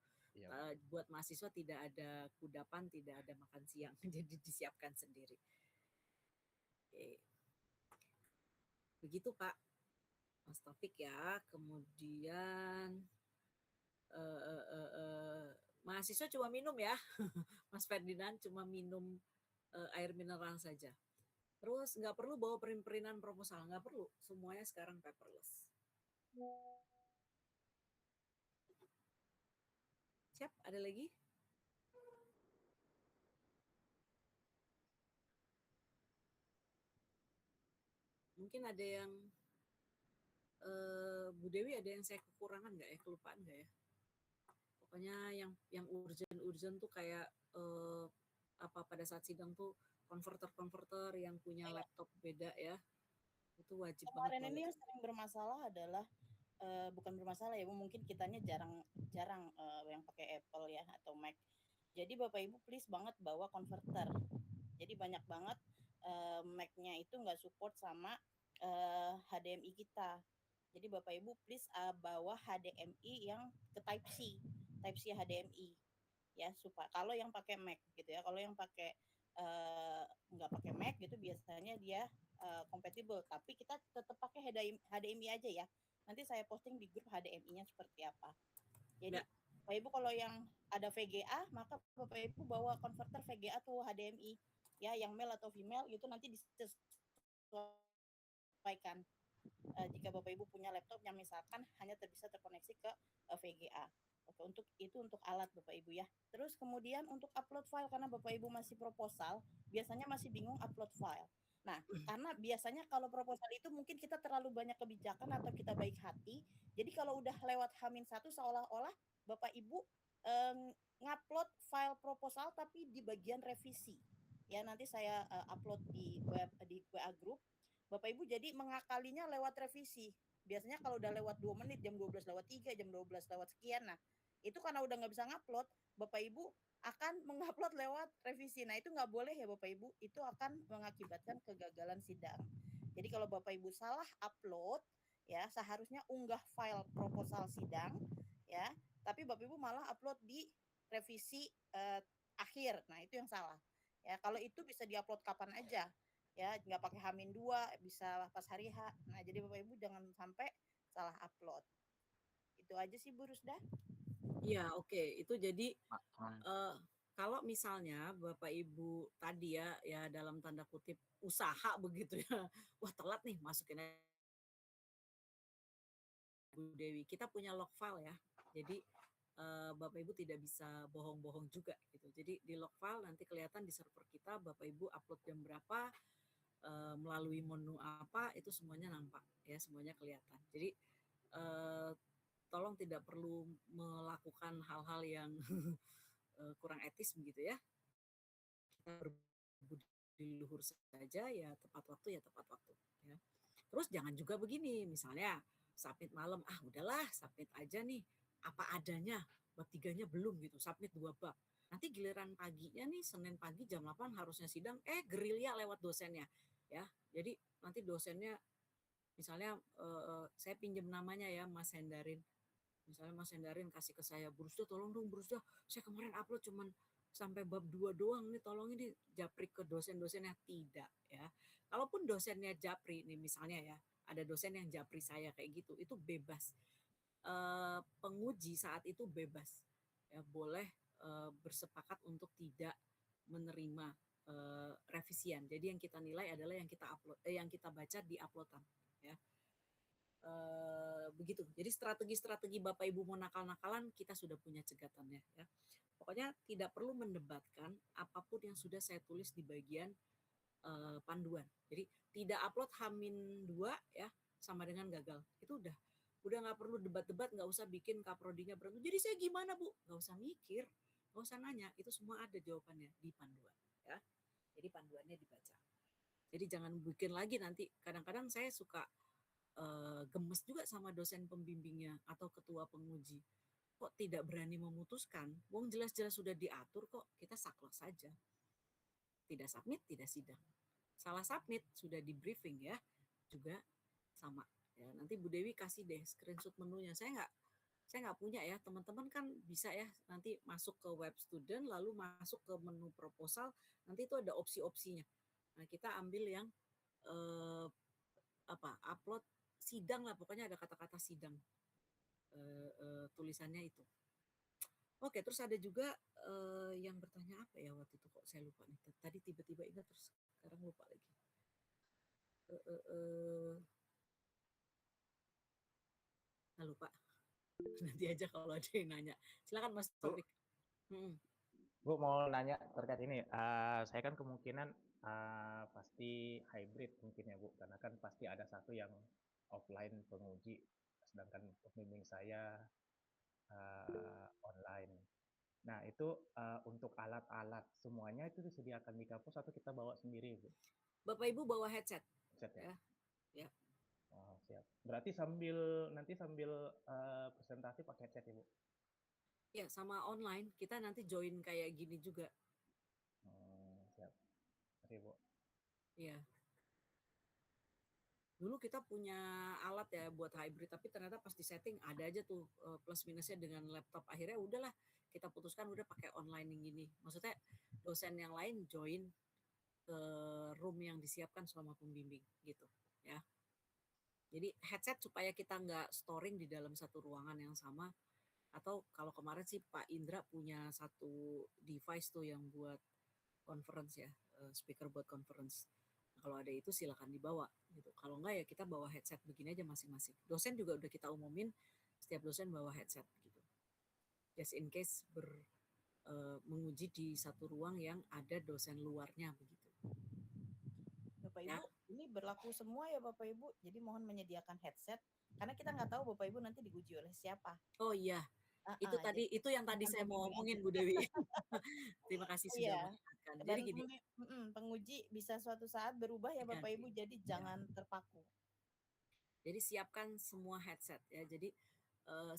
Buat mahasiswa tidak ada kudapan, tidak ada makan siang, jadi disiapkan sendiri. Oke. Begitu Pak, Mas Taufik ya. Kemudian mahasiswa cuma minum ya, Mas Ferdinand cuma minum air mineral saja. Terus nggak perlu bawa print-printan proposal, nggak perlu. Semuanya sekarang paperless. Siap, ada lagi? Mungkin ada yang Bu Dewi ada yang saya kekurangan nggak ya, kelupaan nggak ya? Pokoknya yang urgent tuh kayak pada saat sidang tuh konverter yang punya laptop beda ya, itu wajib banget. Kemarin ini yang sering bermasalah adalah bukan bermasalah ya Bu, mungkin kitanya jarang yang pakai Apple ya atau Mac. Jadi Bapak Ibu please banget bawa konverter. Jadi banyak banget Mac-nya itu nggak support sama HDMI kita. Jadi Bapak Ibu please bawa HDMI yang ke Type C HDMI ya, supaya kalau yang pakai Mac gitu ya, kalau yang pakai nggak pakai Mac gitu biasanya dia compatible, tapi kita tetap pakai HDMI aja ya. Nanti saya posting di grup HDMI-nya seperti apa. Jadi Bapak Ibu kalau yang ada VGA, maka Bapak Ibu bawa konverter VGA atau HDMI ya, yang male atau female gitu nanti disesuaikan. Jika Bapak Ibu punya laptop yang misalkan hanya bisa terkoneksi ke VGA. Oke, untuk alat Bapak Ibu ya. Terus kemudian untuk upload file, karena Bapak Ibu masih proposal, biasanya masih bingung upload file. Nah, karena biasanya kalau proposal itu mungkin kita terlalu banyak kebijakan atau kita baik hati. Jadi kalau udah lewat H-1 seolah-olah Bapak Ibu ngupload file proposal tapi di bagian revisi. Ya, nanti saya upload di WA group. Bapak Ibu jadi mengakalinya lewat revisi. Biasanya kalau udah lewat 2 menit, jam 12 lewat 3, jam 12 lewat sekian. Nah, itu karena udah nggak bisa ngupload, Bapak Ibu akan mengupload lewat revisi. Nah, itu nggak boleh ya Bapak Ibu, itu akan mengakibatkan kegagalan sidang. Jadi kalau Bapak Ibu salah upload, ya seharusnya unggah file proposal sidang, ya, tapi Bapak Ibu malah upload di revisi akhir. Nah, itu yang salah. Ya, kalau itu bisa diupload kapan aja. Ya, nggak pakai H-2, bisa pas hari H. Nah, jadi Bapak Ibu jangan sampai salah upload. Itu aja sih Bu Rusda. Iya, oke. Itu jadi kalau misalnya Bapak Ibu tadi ya dalam tanda kutip usaha begitu ya, wah telat nih masukin Bu Dewi. Kita punya log file ya. Jadi Bapak Ibu tidak bisa bohong-bohong juga gitu. Jadi di log file nanti kelihatan di server kita Bapak Ibu upload jam berapa, melalui menu apa, itu semuanya nampak ya, semuanya kelihatan. Jadi tolong tidak perlu melakukan hal-hal yang kurang etis begitu ya. Kita berbudi luhur saja ya, tepat waktu ya tepat waktu ya. Terus jangan juga begini, misalnya submit malam, udahlah submit aja nih apa adanya, bab 3-nya belum gitu, submit 2 bab. Nanti giliran paginya nih, Senin pagi jam 8 harusnya sidang, gerilya lewat dosennya ya. Jadi nanti dosennya misalnya saya pinjam namanya ya Mas Hendarin. Misalnya Mas Hendarin kasih ke saya, Brusda tolong dong Brusda, saya kemarin upload cuman sampai bab 2 doang nih, tolong ini japri ke dosen-dosennya. Tidak ya. Kalaupun dosennya japri nih misalnya ya, ada dosen yang japri saya kayak gitu, itu bebas. Penguji saat itu bebas. Ya, boleh bersepakat untuk tidak menerima revisian. Jadi yang kita nilai adalah yang kita upload, yang kita baca di uploadan ya. Begitu. Jadi strategi-strategi Bapak Ibu mau nakal-nakalan kita sudah punya cegatannya ya. Pokoknya tidak perlu mendebatkan apapun yang sudah saya tulis di bagian panduan. Jadi tidak upload H-2 ya sama dengan gagal. Itu udah nggak perlu debat-debat, nggak usah bikin kaprodinya berantem. Jadi saya gimana Bu? Nggak usah mikir, nggak usah nanya. Itu semua ada jawabannya di panduan ya. Jadi panduannya dibaca. Jadi jangan bikin lagi nanti. Kadang-kadang saya suka gemes juga sama dosen pembimbingnya atau ketua penguji. Kok tidak berani memutuskan? Wong jelas-jelas sudah diatur kok, kita saklek saja. Tidak submit, tidak sidang. Salah submit, sudah di briefing ya, juga sama. Ya, nanti Bu Dewi kasih deh screenshot menunya. Saya nggak punya ya, teman-teman kan bisa ya nanti masuk ke web student, lalu masuk ke menu proposal, nanti itu ada opsi-opsinya. Nah kita ambil yang upload sidang lah, pokoknya ada kata-kata sidang tulisannya itu. Oke, terus ada juga yang bertanya apa ya waktu itu, kok saya lupa nih. Tadi tiba-tiba ingat terus sekarang lupa lagi. Lupa. Nanti aja kalau ada yang nanya. Silakan Mas Taufik. Bu mau nanya terkait ini. Saya kan kemungkinan pasti hybrid mungkin ya Bu, karena kan pasti ada satu yang offline penguji, sedangkan pembimbing saya online. Nah itu untuk alat-alat semuanya itu disediakan di kampus atau kita bawa sendiri Bu? Bapak Ibu bawa headset. Ya. Ya. Oh, siap. Berarti nanti sambil presentasi pakai headset ya Bu? Ya, sama online kita nanti join kayak gini juga. Siap. Terima kasih Bu. Iya. Dulu kita punya alat ya buat hybrid, tapi ternyata pas di setting ada aja tuh plus minusnya dengan laptop. Akhirnya udahlah kita putuskan udah pakai online yang gini. Maksudnya dosen yang lain join ke room yang disiapkan selama pembimbing gitu ya. Jadi headset supaya kita nggak storing di dalam satu ruangan yang sama. Atau kalau kemarin sih Pak Indra punya satu device tuh yang buat conference ya, speaker buat conference. Kalau ada itu silakan dibawa gitu. Kalau enggak ya kita bawa headset begini aja masing-masing. Dosen juga udah kita umumin setiap dosen bawa headset gitu. Just in case menguji di satu ruang yang ada dosen luarnya begitu. Bapak Ibu, ini berlaku semua ya Bapak Ibu. Jadi mohon menyediakan headset karena kita nggak tahu Bapak Ibu nanti diuji oleh siapa. Oh iya. Itu yang tadi saya mau omongin Bu Dewi. Terima kasih sudah mengingatkan. Jadi gini, penguji bisa suatu saat berubah ya Bapak Ibu, jadi jangan terpaku. Jadi siapkan semua headset ya. Jadi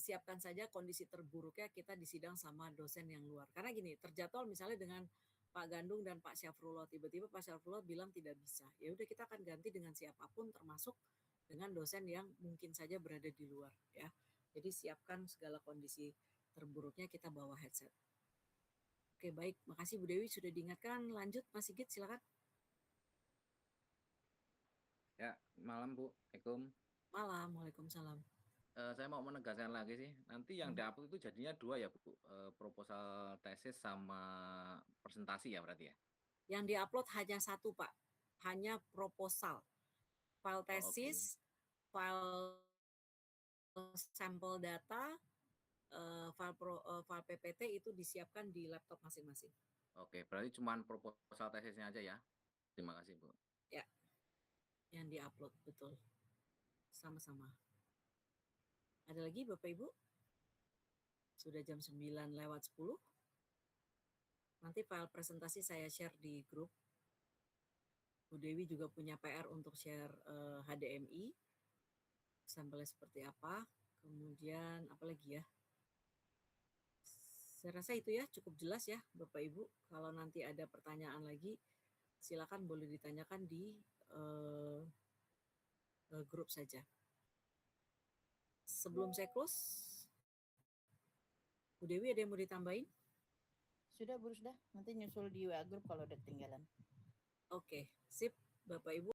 siapkan saja kondisi terburuknya kita disidang sama dosen yang luar. Karena gini, terjadwal misalnya dengan Pak Gandung dan Pak Syafrullah, tiba-tiba Pak Syafrullah bilang tidak bisa. Ya udah kita akan ganti dengan siapapun, termasuk dengan dosen yang mungkin saja berada di luar ya. Jadi siapkan segala kondisi terburuknya, kita bawa headset. Oke, baik. Makasih Bu Dewi sudah diingatkan. Lanjut Mas Sigit, silakan. Ya, malam Bu. Assalamualaikum. Malam, waalaikumsalam. Saya mau menegaskan lagi sih, nanti yang diupload itu jadinya 2 ya Bu, proposal tesis sama presentasi ya berarti ya? Yang diupload hanya 1 Pak, hanya proposal. File tesis, file sampel data, file PPT itu disiapkan di laptop masing-masing. Oke, berarti cuma proposal tesisnya aja ya? Terima kasih Bu. Ya, yang diupload, betul. Sama-sama. Ada lagi Bapak Ibu? Sudah jam 9:10. Nanti file presentasi saya share di grup. Bu Dewi juga punya PR untuk share HDMI. Sampelnya seperti apa. Kemudian apa lagi ya? Saya rasa itu ya cukup jelas ya Bapak Ibu. Kalau nanti ada pertanyaan lagi, silakan boleh ditanyakan di grup saja. Sebelum saya close, Bu Dewi ada yang mau ditambahin? Sudah Bu, sudah. Nanti nyusul di WA grup kalau udah ketinggalan. Oke, sip Bapak Ibu.